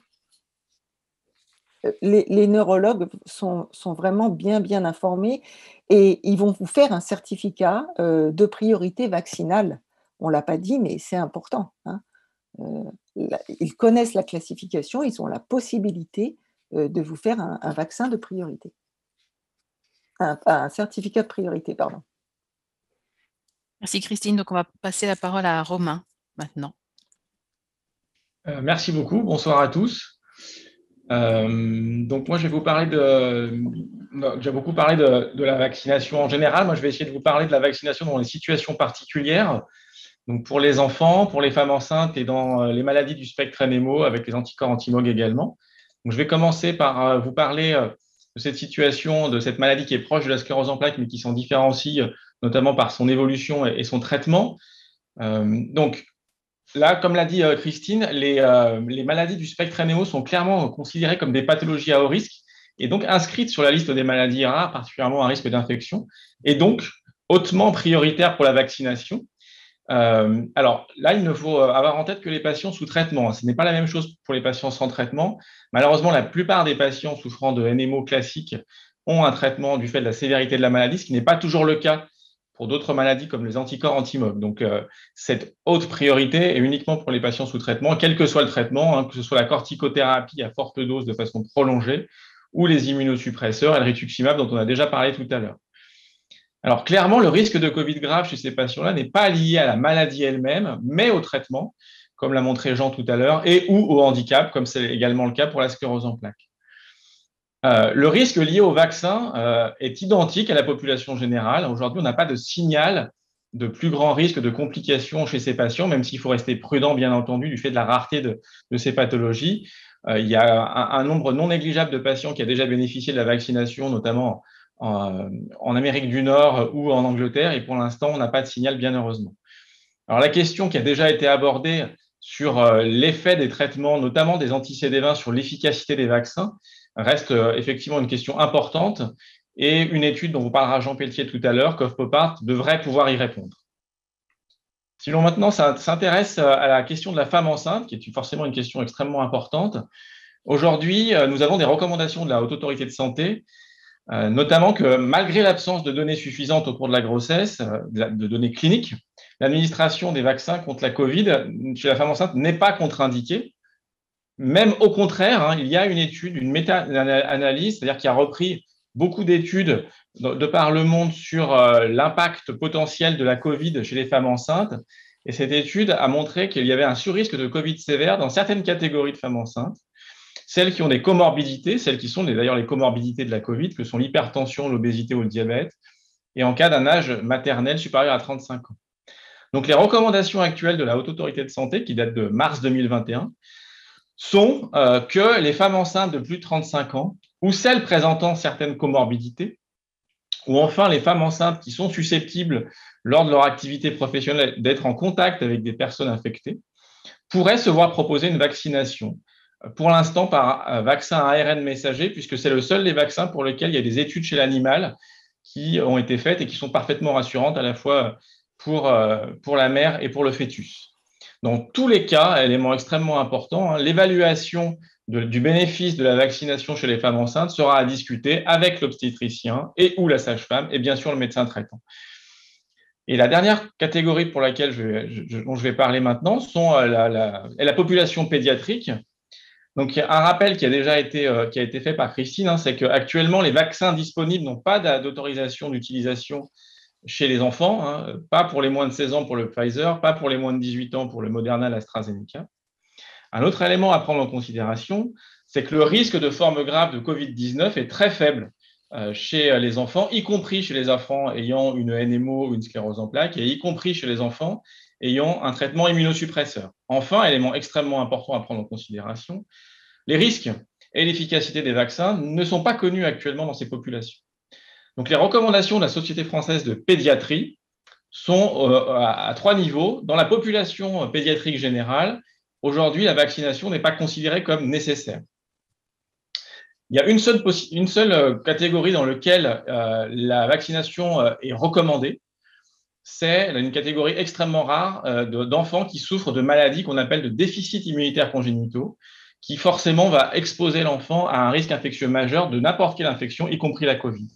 Les neurologues sont vraiment bien informés et ils vont vous faire un certificat de priorité vaccinale. On ne l'a pas dit, mais c'est important, hein. Ils connaissent la classification, ils ont la possibilité de vous faire un vaccin de priorité. Un certificat de priorité, pardon. Merci Christine. Donc, on va passer la parole à Romain maintenant. Merci beaucoup. Bonsoir à tous. Donc moi, je vais vous parler j'ai beaucoup parlé de la vaccination en général. Moi, je vais essayer de vous parler de la vaccination dans les situations particulières. Donc pour les enfants, pour les femmes enceintes et dans les maladies du spectre NMO avec les anticorps anti-MOG également. Donc je vais commencer par vous parler de cette situation, de cette maladie qui est proche de la sclérose en plaques, mais qui s'en différencie notamment par son évolution et son traitement. Donc là, comme l'a dit Christine, les maladies du spectre NMO sont clairement considérées comme des pathologies à haut risque et donc inscrites sur la liste des maladies rares, particulièrement à risque d'infection, et donc hautement prioritaires pour la vaccination. Alors là, il ne faut avoir en tête que les patients sous traitement. Ce n'est pas la même chose pour les patients sans traitement. Malheureusement, la plupart des patients souffrant de NMO classique ont un traitement du fait de la sévérité de la maladie, ce qui n'est pas toujours le cas pour d'autres maladies comme les anticorps anti-MOG. Donc, cette haute priorité est uniquement pour les patients sous traitement, quel que soit le traitement, que ce soit la corticothérapie à forte dose de façon prolongée ou les immunosuppresseurs et le rituximab dont on a déjà parlé tout à l'heure. Alors, clairement, le risque de Covid grave chez ces patients-là n'est pas lié à la maladie elle-même, mais au traitement, comme l'a montré Jean tout à l'heure, et ou au handicap, comme c'est également le cas pour la sclérose en plaques. Le risque lié au vaccin est identique à la population générale. Aujourd'hui, on n'a pas de signal de plus grand risque de complications chez ces patients, même s'il faut rester prudent, bien entendu, du fait de la rareté de ces pathologies. Il y a un nombre non négligeable de patients qui a déjà bénéficié de la vaccination, notamment en Amérique du Nord ou en Angleterre, et pour l'instant, on n'a pas de signal, bien heureusement. Alors, la question qui a déjà été abordée sur l'effet des traitements, notamment des anti-CD20 sur l'efficacité des vaccins, reste effectivement une question importante, et une étude dont vous parlera Jean Pelletier tout à l'heure, Koff-Popart, devrait pouvoir y répondre. Si l'on maintenant s'intéresse à la question de la femme enceinte, qui est forcément une question extrêmement importante, aujourd'hui, nous avons des recommandations de la Haute Autorité de Santé, notamment que malgré l'absence de données suffisantes au cours de la grossesse, de données cliniques, l'administration des vaccins contre la Covid chez la femme enceinte n'est pas contre-indiquée. Même au contraire, il y a une étude, une méta-analyse, c'est-à-dire qui a repris beaucoup d'études de par le monde sur l'impact potentiel de la Covid chez les femmes enceintes. Et cette étude a montré qu'il y avait un surrisque de Covid sévère dans certaines catégories de femmes enceintes, celles qui ont des comorbidités, celles qui sont d'ailleurs les comorbidités de la Covid, que sont l'hypertension, l'obésité ou le diabète, et en cas d'un âge maternel supérieur à 35 ans. Donc, les recommandations actuelles de la Haute Autorité de Santé, qui datent de mars 2021, sont que les femmes enceintes de plus de 35 ans ou celles présentant certaines comorbidités, ou enfin les femmes enceintes qui sont susceptibles, lors de leur activité professionnelle, d'être en contact avec des personnes infectées, pourraient se voir proposer une vaccination, pour l'instant par vaccin à ARN messager, puisque c'est le seul des vaccins pour lesquels il y a des études chez l'animal qui ont été faites et qui sont parfaitement rassurantes à la fois pour la mère et pour le fœtus. Dans tous les cas, élément extrêmement important, l'évaluation du bénéfice de la vaccination chez les femmes enceintes sera à discuter avec l'obstétricien et ou la sage-femme et bien sûr le médecin traitant. Et la dernière catégorie pour laquelle dont je vais parler maintenant sont la population pédiatrique. Donc, il y a un rappel qui a déjà été fait par Christine, c'est qu'actuellement, les vaccins disponibles n'ont pas d'autorisation d'utilisation chez les enfants, pas pour les moins de 16 ans pour le Pfizer, pas pour les moins de 18 ans pour le Moderna, l'AstraZeneca. Un autre élément à prendre en considération, c'est que le risque de forme grave de Covid-19 est très faible chez les enfants, y compris chez les enfants ayant une NMO ou une sclérose en plaques, et y compris chez les enfants ayant un traitement immunosuppresseur. Enfin, élément extrêmement important à prendre en considération, les risques et l'efficacité des vaccins ne sont pas connus actuellement dans ces populations. Donc, les recommandations de la Société française de pédiatrie sont à 3 niveaux. Dans la population pédiatrique générale, aujourd'hui, la vaccination n'est pas considérée comme nécessaire. Il y a une seule catégorie dans laquelle la vaccination est recommandée. C'est une catégorie extrêmement rare d'enfants qui souffrent de maladies qu'on appelle de déficits immunitaires congénitaux, qui forcément va exposer l'enfant à un risque infectieux majeur de n'importe quelle infection, y compris la Covid.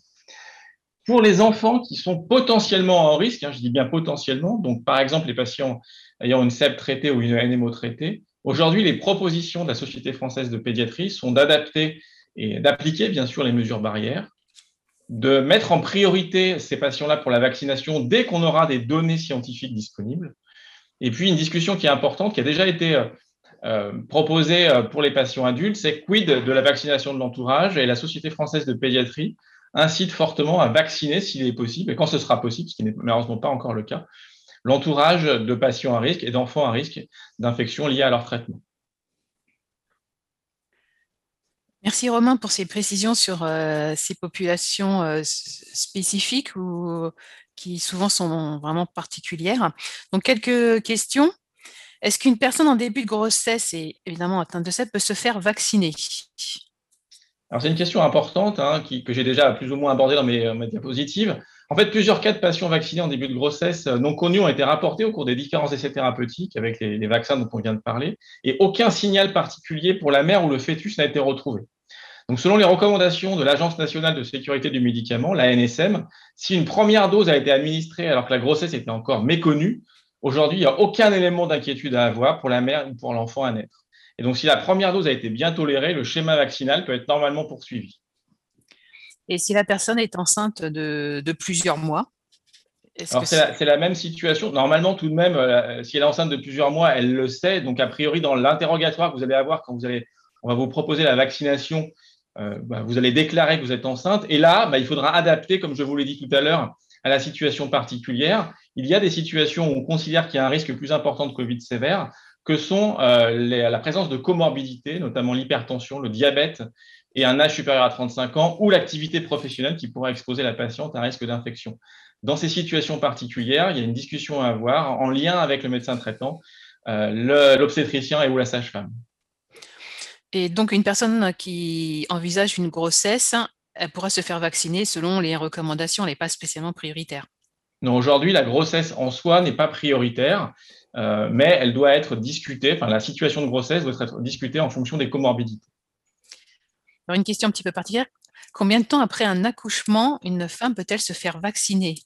Pour les enfants qui sont potentiellement en risque, je dis bien potentiellement, donc par exemple les patients ayant une CEP traitée ou une NMO traitée, aujourd'hui les propositions de la Société française de pédiatrie sont d'adapter et d'appliquer bien sûr les mesures barrières, de mettre en priorité ces patients-là pour la vaccination dès qu'on aura des données scientifiques disponibles, et puis une discussion qui est importante, qui a déjà été proposée pour les patients adultes, c'est quid de la vaccination de l'entourage, et la Société française de pédiatrie incite fortement à vacciner s'il est possible, et quand ce sera possible, ce qui n'est malheureusement pas encore le cas, l'entourage de patients à risque et d'enfants à risque d'infection liées à leur traitement. Merci Romain pour ces précisions sur ces populations spécifiques ou qui souvent sont vraiment particulières. Donc quelques questions. Est-ce qu'une personne en début de grossesse et évidemment atteinte de CEP peut se faire vacciner? Alors, c'est une question importante que j'ai déjà plus ou moins abordée dans mes diapositives. En fait, plusieurs cas de patients vaccinés en début de grossesse non connus ont été rapportés au cours des différents essais thérapeutiques avec les vaccins dont on vient de parler, et aucun signal particulier pour la mère ou le fœtus n'a été retrouvé. Donc, selon les recommandations de l'Agence nationale de sécurité du médicament, l'ANSM, si une première dose a été administrée alors que la grossesse était encore méconnue, aujourd'hui, il n'y a aucun élément d'inquiétude à avoir pour la mère ou pour l'enfant à naître. Et donc, si la première dose a été bien tolérée, le schéma vaccinal peut être normalement poursuivi. Et si la personne est enceinte de plusieurs mois, alors, c'est la même situation. Normalement, tout de même, si elle est enceinte de plusieurs mois, elle le sait. Donc, a priori, dans l'interrogatoire que vous allez avoir quand on va vous proposer la vaccination, vous allez déclarer que vous êtes enceinte. Et là, il faudra adapter, comme je vous l'ai dit tout à l'heure, à la situation particulière. Il y a des situations où on considère qu'il y a un risque plus important de Covid sévère, que sont la présence de comorbidités, notamment l'hypertension, le diabète et un âge supérieur à 35 ans, ou l'activité professionnelle qui pourrait exposer la patiente à un risque d'infection. Dans ces situations particulières, il y a une discussion à avoir en lien avec le médecin traitant, l'obstétricien et ou la sage-femme. Et donc, une personne qui envisage une grossesse, elle pourra se faire vacciner selon les recommandations, elle n'est pas spécialement prioritaire. Non, aujourd'hui, la grossesse en soi n'est pas prioritaire, mais elle doit être discutée, la situation de grossesse doit être discutée en fonction des comorbidités. Alors, une question un petit peu particulière. Combien de temps après un accouchement, une femme peut-elle se faire vacciner?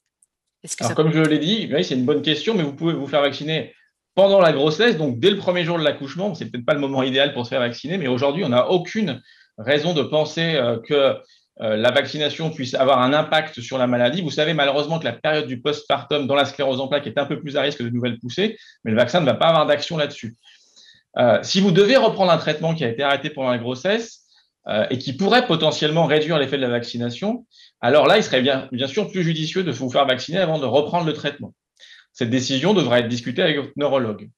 Alors, comme je l'ai dit, oui, c'est une bonne question, mais vous pouvez vous faire vacciner pendant la grossesse, donc dès le premier jour de l'accouchement. C'est peut-être pas le moment idéal pour se faire vacciner, mais aujourd'hui, on n'a aucune raison de penser que la vaccination puisse avoir un impact sur la maladie. Vous savez malheureusement que la période du postpartum dans la sclérose en plaques est un peu plus à risque de nouvelles poussées, mais le vaccin ne va pas avoir d'action là-dessus. Si vous devez reprendre un traitement qui a été arrêté pendant la grossesse et qui pourrait potentiellement réduire l'effet de la vaccination, alors là, il serait bien sûr plus judicieux de vous faire vacciner avant de reprendre le traitement. Cette décision devra être discutée avec votre neurologue.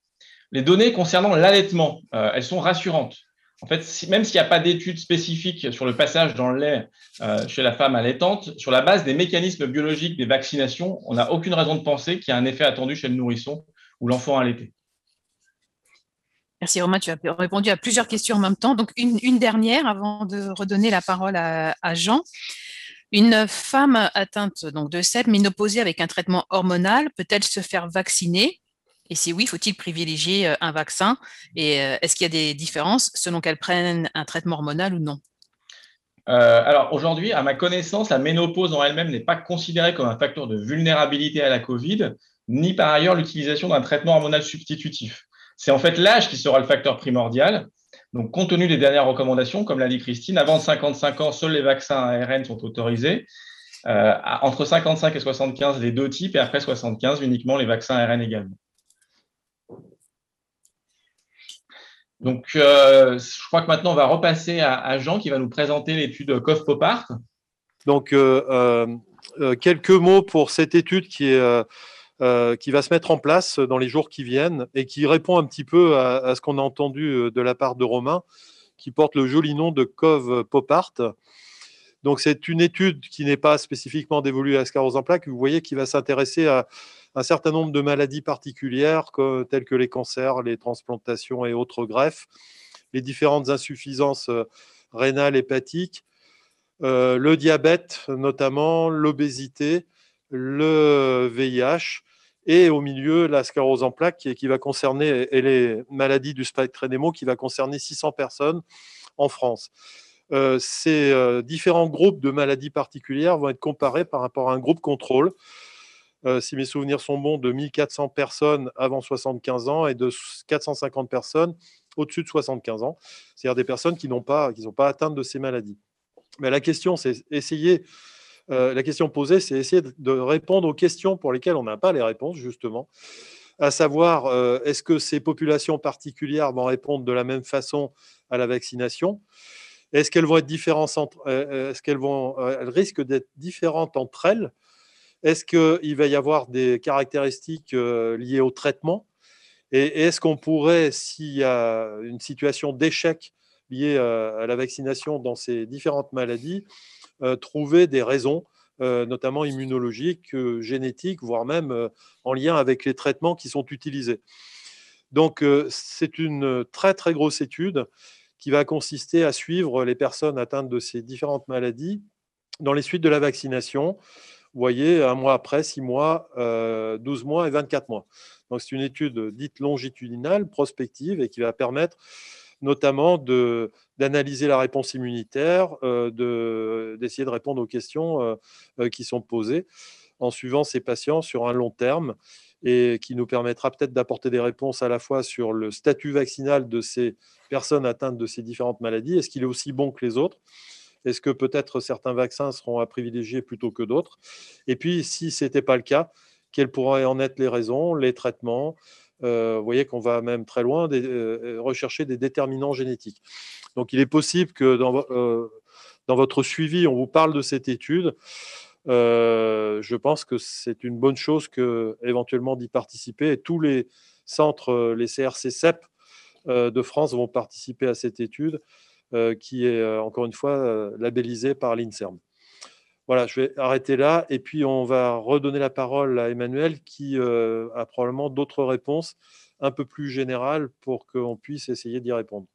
Les données concernant l'allaitement, elles sont rassurantes. En fait, même s'il n'y a pas d'études spécifiques sur le passage dans le lait chez la femme allaitante, sur la base des mécanismes biologiques des vaccinations, on n'a aucune raison de penser qu'il y a un effet attendu chez le nourrisson ou l'enfant allaité. Merci Romain, tu as répondu à plusieurs questions en même temps. Donc, une dernière avant de redonner la parole à Jean. Une femme atteinte donc, de CEP ménopausée avec un traitement hormonal peut-elle se faire vacciner? Et si oui, faut-il privilégier un vaccin? Et est-ce qu'il y a des différences selon qu'elle prenne un traitement hormonal ou non? Alors aujourd'hui, à ma connaissance, la ménopause en elle-même n'est pas considérée comme un facteur de vulnérabilité à la Covid, ni par ailleurs l'utilisation d'un traitement hormonal substitutif. C'est en fait l'âge qui sera le facteur primordial. Donc, compte tenu des dernières recommandations, comme l'a dit Christine, avant 55 ans, seuls les vaccins ARN sont autorisés. Entre 55 et 75, les deux types, et après 75, uniquement les vaccins ARN également. Donc, je crois que maintenant, on va repasser à Jean qui va nous présenter l'étude COV-POPART. Donc, quelques mots pour cette étude qui va se mettre en place dans les jours qui viennent et qui répond un petit peu à ce qu'on a entendu de la part de Romain, qui porte le joli nom de COV-POPART. Donc, c'est une étude qui n'est pas spécifiquement dévolue à la sclérose en plaques, vous voyez, qui va s'intéresser à un certain nombre de maladies particulières, telles que les cancers, les transplantations et autres greffes, les différentes insuffisances rénales, hépatiques, le diabète notamment, l'obésité, le VIH, et au milieu, la sclérose en plaques qui va concerner, et les maladies du spectre NMO, qui va concerner 600 personnes en France. Ces différents groupes de maladies particulières vont être comparés par rapport à un groupe contrôle, si mes souvenirs sont bons, de 1400 personnes avant 75 ans et de 450 personnes au-dessus de 75 ans, c'est-à-dire des personnes qui ne sont pas atteintes de ces maladies. Mais la question, c'est la question posée, c'est essayer de répondre aux questions pour lesquelles on n'a pas les réponses, justement, à savoir, est-ce que ces populations particulières vont répondre de la même façon à la vaccination? Est-ce qu'elles vont être différentes elles risquent d'être différentes entre elles? Est-ce qu'il va y avoir des caractéristiques liées au traitement? Et est-ce qu'on pourrait, s'il y a une situation d'échec liée à la vaccination dans ces différentes maladies, trouver des raisons, notamment immunologiques, génétiques, voire même en lien avec les traitements qui sont utilisés? Donc, c'est une très, très grosse étude qui va consister à suivre les personnes atteintes de ces différentes maladies dans les suites de la vaccination, voyez, 1 mois après, 6 mois, 12 mois et 24 mois. Donc, c'est une étude dite longitudinale, prospective, et qui va permettre notamment d'analyser la réponse immunitaire, d'essayer de répondre aux questions qui sont posées en suivant ces patients sur un long terme, et qui nous permettra peut-être d'apporter des réponses à la fois sur le statut vaccinal de ces personnes atteintes de ces différentes maladies. Est-ce qu'il est aussi bon que les autres? Est-ce que peut-être certains vaccins seront à privilégier plutôt que d'autres? Et puis, si ce n'était pas le cas, quelles pourraient en être les raisons, les traitements? Vous voyez qu'on va même très loin, rechercher des déterminants génétiques. Donc, il est possible que dans votre suivi, on vous parle de cette étude. Je pense que c'est une bonne chose éventuellement d'y participer. Et tous les centres, les CRC-CEP de France vont participer à cette étude qui est, encore une fois, labellisée par l'INSERM. Voilà, je vais arrêter là et puis on va redonner la parole à Emmanuel qui a probablement d'autres réponses un peu plus générales pour qu'on puisse essayer d'y répondre.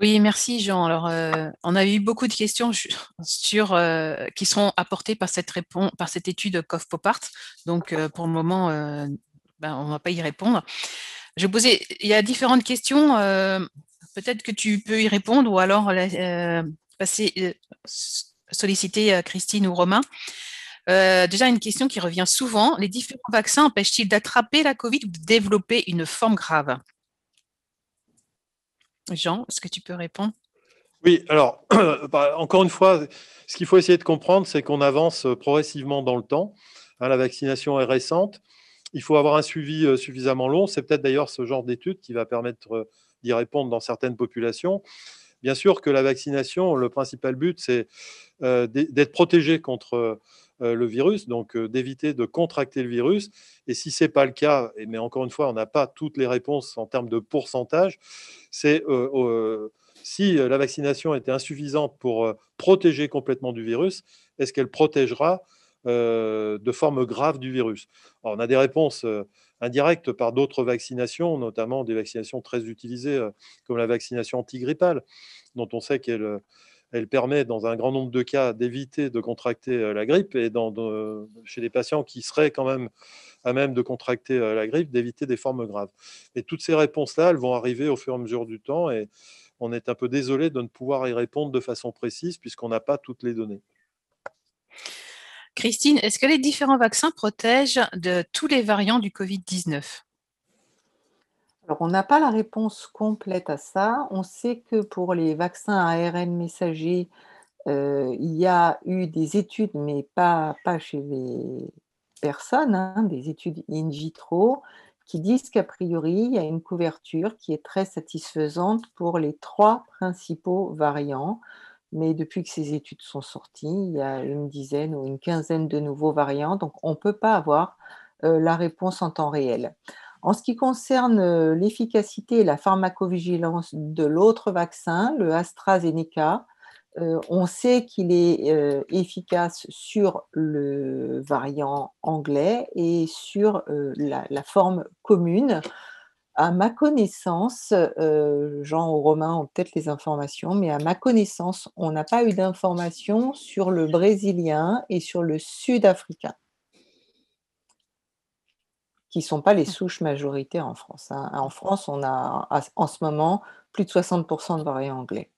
Oui, merci Jean. Alors, on a eu beaucoup de questions qui seront apportées par cette étude COV-POPART. Donc, pour le moment, on ne va pas y répondre. Il y a différentes questions. Peut-être que tu peux y répondre ou alors solliciter Christine ou Romain. Déjà, une question qui revient souvent. Les différents vaccins empêchent-ils d'attraper la Covid ou de développer une forme grave? Jean, est-ce que tu peux répondre? Oui, alors, encore une fois, ce qu'il faut essayer de comprendre, c'est qu'on avance progressivement dans le temps. La vaccination est récente. Il faut avoir un suivi suffisamment long. C'est peut-être d'ailleurs ce genre d'étude qui va permettre d'y répondre dans certaines populations. Bien sûr que la vaccination, le principal but, c'est d'être protégé contre le virus, donc d'éviter de contracter le virus. Et si ce n'est pas le cas, mais encore une fois, on n'a pas toutes les réponses en termes de pourcentage, c'est si la vaccination était insuffisante pour protéger complètement du virus, est-ce qu'elle protégera de formes graves du virus? Alors, on a des réponses indirectes par d'autres vaccinations, notamment des vaccinations très utilisées comme la vaccination antigrippale, dont on sait qu'elle permet, dans un grand nombre de cas, d'éviter de contracter la grippe et chez des patients qui seraient quand même à même de contracter la grippe, d'éviter des formes graves. Et toutes ces réponses-là, elles vont arriver au fur et à mesure du temps et on est un peu désolé de ne pouvoir y répondre de façon précise puisqu'on n'a pas toutes les données. Christine, est-ce que les différents vaccins protègent de tous les variants du Covid-19? Alors, on n'a pas la réponse complète à ça. On sait que pour les vaccins à ARN messager, il y a eu des études, mais pas chez les personnes, hein, des études in vitro, qui disent qu'a priori, il y a une couverture qui est très satisfaisante pour les 3 principaux variants. Mais depuis que ces études sont sorties, il y a une dizaine ou une quinzaine de nouveaux variants, donc on ne peut pas avoir la réponse en temps réel. En ce qui concerne l'efficacité et la pharmacovigilance de l'autre vaccin, le AstraZeneca, on sait qu'il est efficace sur le variant anglais et sur la forme commune. À ma connaissance, Jean ou Romain ont peut-être les informations, mais à ma connaissance, on n'a pas eu d'informations sur le brésilien et sur le sud-africain, qui ne sont pas les souches majoritaires en France, hein. En France, on a en ce moment plus de 60% de variants anglais.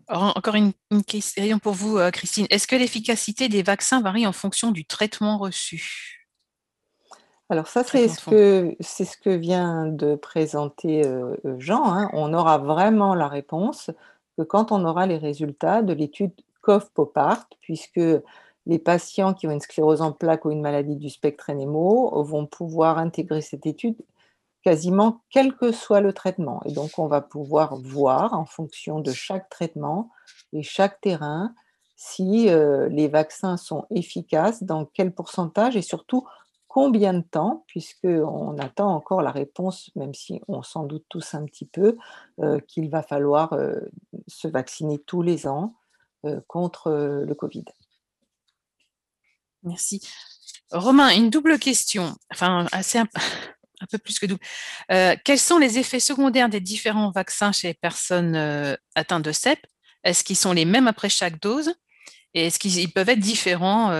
Alors, encore une question pour vous, Christine. Est-ce que l'efficacité des vaccins varie en fonction du traitement reçu? Alors ça, c'est ce que vient de présenter Jean, hein. On aura vraiment la réponse que quand on aura les résultats de l'étude COV-POPART, puisque les patients qui ont une sclérose en plaques ou une maladie du spectre NMO vont pouvoir intégrer cette étude quasiment quel que soit le traitement. Et donc, on va pouvoir voir en fonction de chaque traitement et chaque terrain si les vaccins sont efficaces, dans quel pourcentage et surtout combien de temps, puisqu'on attend encore la réponse, même si on s'en doute tous un petit peu, qu'il va falloir se vacciner tous les ans contre le Covid. Merci. Romain, une double question, enfin un peu plus que double. Quels sont les effets secondaires des différents vaccins chez les personnes atteintes de CEP? Est-ce qu'ils sont les mêmes après chaque dose? Et est-ce qu'ils peuvent être différents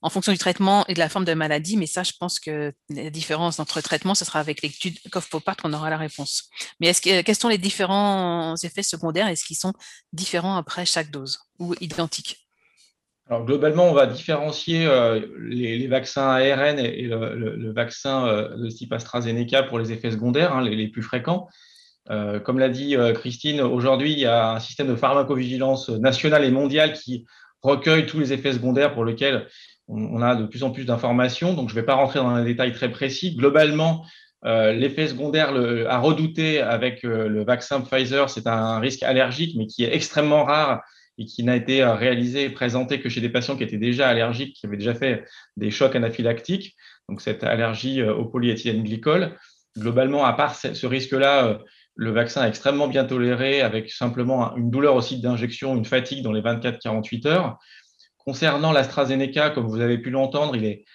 en fonction du traitement et de la forme de maladie? Mais ça, je pense que la différence entre traitements, ce sera avec l'étude COV-POPAR qu'on aura la réponse. Mais quels sont les différents effets secondaires? Est-ce qu'ils sont différents après chaque dose ou identiques? Alors, globalement, on va différencier les vaccins ARN et le vaccin de type AstraZeneca pour les effets secondaires, hein, les plus fréquents. Comme l'a dit Christine, aujourd'hui, il y a un système de pharmacovigilance national et mondial qui recueille tous les effets secondaires pour lesquels on a de plus en plus d'informations. Donc, je ne vais pas rentrer dans un détail très précis. Globalement, l'effet secondaire à redouter avec le vaccin Pfizer, c'est un risque allergique, mais qui est extrêmement rare et qui n'a été réalisé et présenté que chez des patients qui étaient déjà allergiques, qui avaient déjà fait des chocs anaphylactiques. Donc, cette allergie au polyéthylène glycol. Globalement, à part ce risque-là, le vaccin est extrêmement bien toléré avec simplement une douleur au site d'injection, une fatigue dans les 24-48 heures. Concernant l'AstraZeneca, comme vous avez pu l'entendre, il est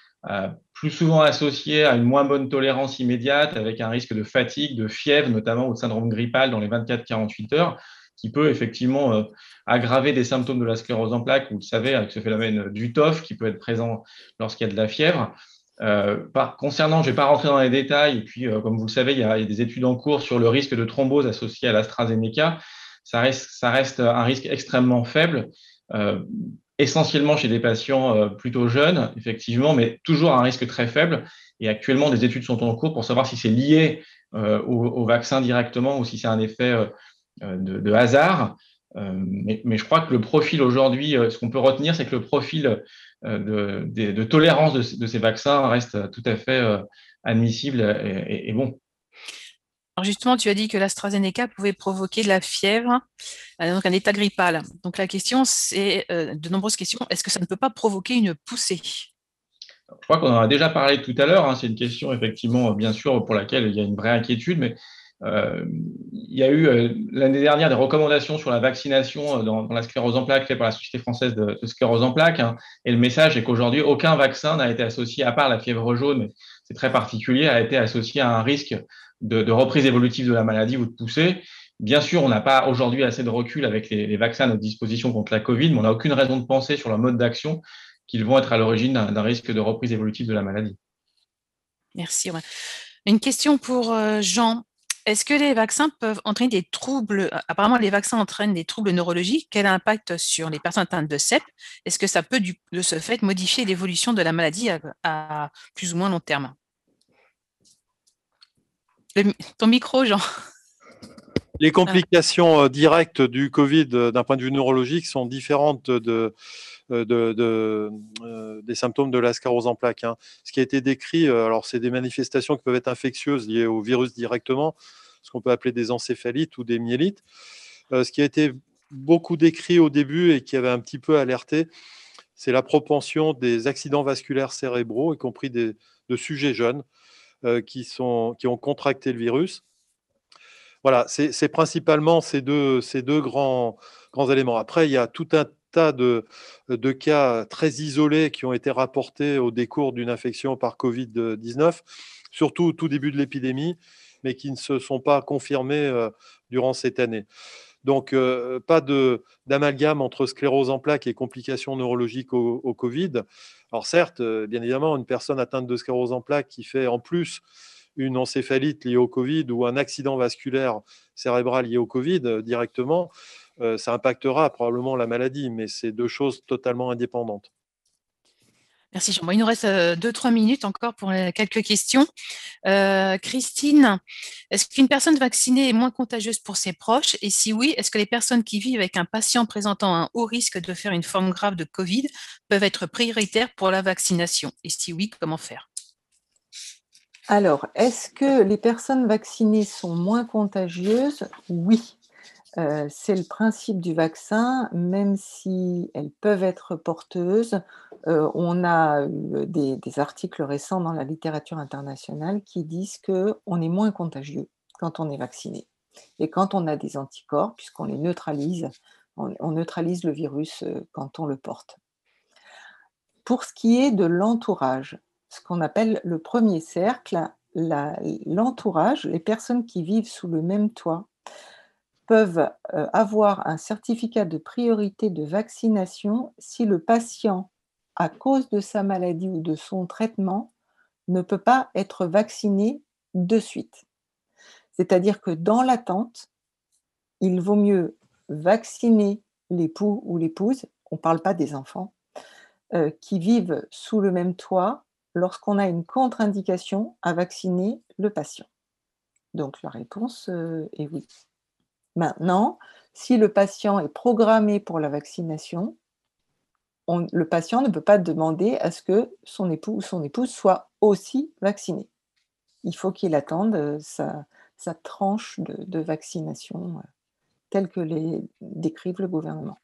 plus souvent associé à une moins bonne tolérance immédiate avec un risque de fatigue, de fièvre, notamment au syndrome grippal dans les 24-48 heures, qui peut effectivement aggraver des symptômes de la sclérose en plaques, vous le savez, avec ce phénomène du TOF qui peut être présent lorsqu'il y a de la fièvre. Concernant, je ne vais pas rentrer dans les détails, et puis comme vous le savez, il y a des études en cours sur le risque de thrombose associé à l'AstraZeneca. Ça reste un risque extrêmement faible, essentiellement chez des patients plutôt jeunes, effectivement, mais toujours un risque très faible. Et actuellement, des études sont en cours pour savoir si c'est lié au vaccin directement ou si c'est un effet de hasard. Mais je crois que le profil aujourd'hui, ce qu'on peut retenir, c'est que le profil de tolérance de ces vaccins reste tout à fait admissible et bon. Alors justement, tu as dit que l'AstraZeneca pouvait provoquer de la fièvre, donc un état grippal. Donc la question, c'est de nombreuses questions. Est-ce que ça ne peut pas provoquer une poussée? Je crois qu'on en a déjà parlé tout à l'heure. Hein, c'est une question, effectivement, bien sûr, pour laquelle il y a une vraie inquiétude, mais il y a eu l'année dernière des recommandations sur la vaccination dans la sclérose en plaques faite par la Société française de sclérose en plaques. Hein, et le message est qu'aujourd'hui, aucun vaccin n'a été associé, à part la fièvre jaune, mais c'est très particulier, a été associé à un risque de reprise évolutive de la maladie ou de poussée. Bien sûr, on n'a pas aujourd'hui assez de recul avec les vaccins à notre disposition contre la Covid, mais on n'a aucune raison de penser sur leur mode d'action qu'ils vont être à l'origine d'un risque de reprise évolutive de la maladie. Merci. Ouais. Une question pour Jean. Est-ce que les vaccins peuvent entraîner des troubles? Apparemment, les vaccins entraînent des troubles neurologiques. Quel impact sur les personnes atteintes de CEP? Est-ce que ça peut, de ce fait, modifier l'évolution de la maladie à plus ou moins long terme? Ton micro, Jean. Les complications directes du Covid d'un point de vue neurologique sont différentes des symptômes de la sclérose en plaques. Hein. Ce qui a été décrit, alors c'est des manifestations qui peuvent être infectieuses liées au virus directement, ce qu'on peut appeler des encéphalites ou des myélites. Ce qui a été beaucoup décrit au début et qui avait un petit peu alerté, c'est la propension des accidents vasculaires cérébraux, y compris de sujets jeunes qui ont contracté le virus. Voilà, c'est principalement ces deux grands éléments. Après, il y a tout un tas de cas très isolés qui ont été rapportés au décours d'une infection par Covid-19, surtout au tout début de l'épidémie, mais qui ne se sont pas confirmés durant cette année. Donc, pas d'amalgame entre sclérose en plaques et complications neurologiques au Covid. Alors certes, bien évidemment, une personne atteinte de sclérose en plaques qui fait en plus une encéphalite liée au Covid ou un accident vasculaire cérébral lié au Covid directement, ça impactera probablement la maladie, mais c'est deux choses totalement indépendantes. Merci Jean. Bon, il nous reste 2-3 minutes encore pour quelques questions. Christine, est-ce qu'une personne vaccinée est moins contagieuse pour ses proches? Et si oui, est-ce que les personnes qui vivent avec un patient présentant un haut risque de faire une forme grave de Covid peuvent être prioritaires pour la vaccination? Et si oui, comment faire? Alors, est-ce que les personnes vaccinées sont moins contagieuses? Oui. C'est le principe du vaccin, même si elles peuvent être porteuses. On a eu des articles récents dans la littérature internationale qui disent qu'on est moins contagieux quand on est vacciné. Et quand on a des anticorps, puisqu'on les neutralise, on neutralise le virus quand on le porte. Pour ce qui est de l'entourage, ce qu'on appelle le premier cercle, l'entourage, les personnes qui vivent sous le même toit, peuvent avoir un certificat de priorité de vaccination si le patient, à cause de sa maladie ou de son traitement, ne peut pas être vacciné de suite. C'est-à-dire que dans l'attente, il vaut mieux vacciner l'époux ou l'épouse, on ne parle pas des enfants, qui vivent sous le même toit lorsqu'on a une contre-indication à vacciner le patient. Donc la réponse est oui. Maintenant, si le patient est programmé pour la vaccination, le patient ne peut pas demander à ce que son époux ou son épouse soit aussi vacciné. Il faut qu'il attende sa tranche de vaccination telle que les décrive le gouvernement.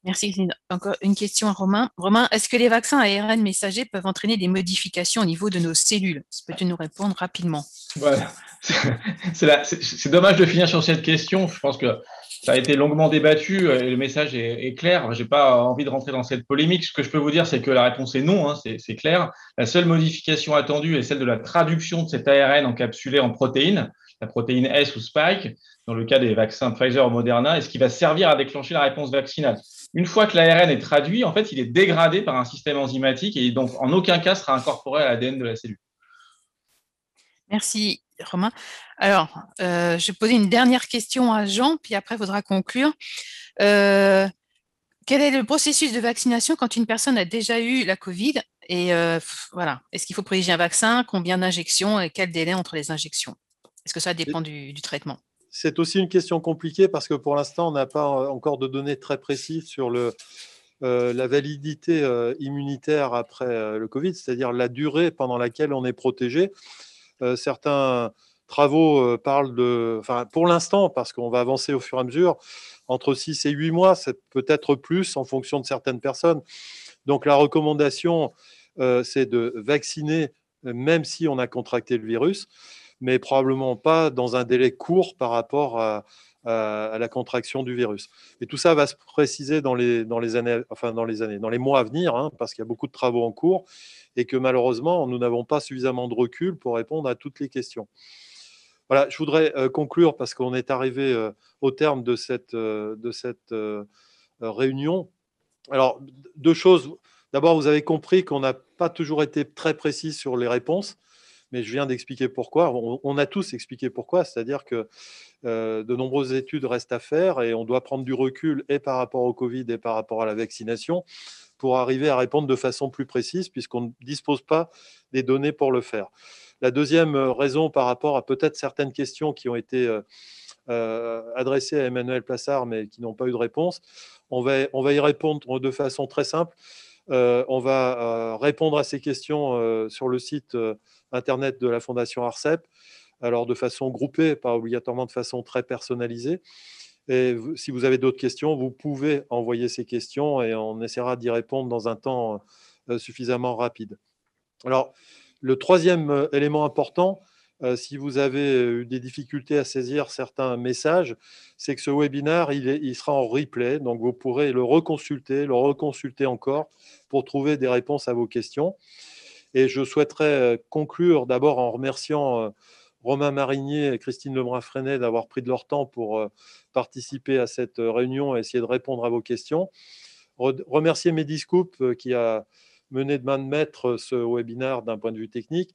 Merci. Encore une question à Romain. Romain, est-ce que les vaccins à ARN messager peuvent entraîner des modifications au niveau de nos cellules? Peux-tu nous répondre rapidement? Voilà. C'est dommage de finir sur cette question. Je pense que ça a été longuement débattu et le message est clair. Je n'ai pas envie de rentrer dans cette polémique. Ce que je peux vous dire, c'est que la réponse est non, hein, c'est clair. La seule modification attendue est celle de la traduction de cet ARN encapsulé en protéines, la protéine S ou Spike, dans le cas des vaccins Pfizer ou Moderna, et ce qui va servir à déclencher la réponse vaccinale. Une fois que l'ARN est traduit, en fait, il est dégradé par un système enzymatique et donc en aucun cas sera incorporé à l'ADN de la cellule. Merci, Romain. Alors, je vais poser une dernière question à Jean, puis après, il faudra conclure. Quel est le processus de vaccination quand une personne a déjà eu la Covid? Et voilà, est-ce qu'il faut privilégier un vaccin? Combien d'injections et quel délai entre les injections? Est-ce que ça dépend du traitement? C'est aussi une question compliquée parce que pour l'instant, on n'a pas encore de données très précises sur la validité immunitaire après le Covid, c'est-à-dire la durée pendant laquelle on est protégé. Certains travaux parlent pour l'instant, parce qu'on va avancer au fur et à mesure, entre 6 et 8 mois, c'est peut-être plus en fonction de certaines personnes. Donc la recommandation, c'est de vacciner même si on a contracté le virus, mais probablement pas dans un délai court par rapport à la contraction du virus. Et tout ça va se préciser dans les mois à venir, hein, parce qu'il y a beaucoup de travaux en cours et que malheureusement, nous n'avons pas suffisamment de recul pour répondre à toutes les questions. Voilà, je voudrais conclure parce qu'on est arrivé au terme de cette réunion. Alors, deux choses. D'abord, vous avez compris qu'on n'a pas toujours été très précis sur les réponses, mais je viens d'expliquer pourquoi. On a tous expliqué pourquoi, c'est-à-dire que de nombreuses études restent à faire et on doit prendre du recul et par rapport au Covid et par rapport à la vaccination pour arriver à répondre de façon plus précise puisqu'on ne dispose pas des données pour le faire. La deuxième raison par rapport à peut-être certaines questions qui ont été adressées à Emmanuel Plassard mais qui n'ont pas eu de réponse, on va y répondre de façon très simple. On va répondre à ces questions sur le site internet de la Fondation ARCEP, alors de façon groupée, pas obligatoirement de façon très personnalisée. Et si vous avez d'autres questions, vous pouvez envoyer ces questions et on essaiera d'y répondre dans un temps suffisamment rapide. Alors, le troisième élément important, si vous avez eu des difficultés à saisir certains messages, c'est que ce webinaire, il sera en replay, donc vous pourrez le reconsulter encore pour trouver des réponses à vos questions. Et je souhaiterais conclure d'abord en remerciant Romain Marinier et Christine Lebrun-Freinet d'avoir pris de leur temps pour participer à cette réunion et essayer de répondre à vos questions. Remercier Mediscoop qui a mené de main de maître ce webinaire d'un point de vue technique.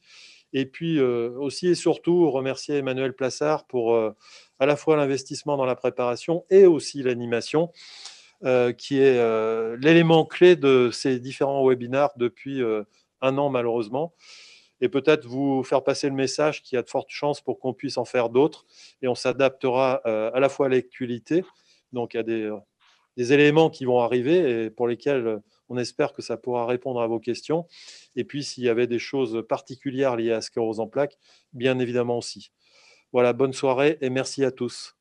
Et puis aussi et surtout remercier Emmanuel Plassard pour à la fois l'investissement dans la préparation et aussi l'animation, qui est l'élément clé de ces différents webinaires depuis un an malheureusement. Et peut-être vous faire passer le message qu'il y a de fortes chances pour qu'on puisse en faire d'autres. Et on s'adaptera à la fois à l'actualité, donc à des éléments qui vont arriver et pour lesquels on espère que ça pourra répondre à vos questions. Et puis, s'il y avait des choses particulières liées à la sclérose en plaques, bien évidemment aussi. Voilà, bonne soirée et merci à tous.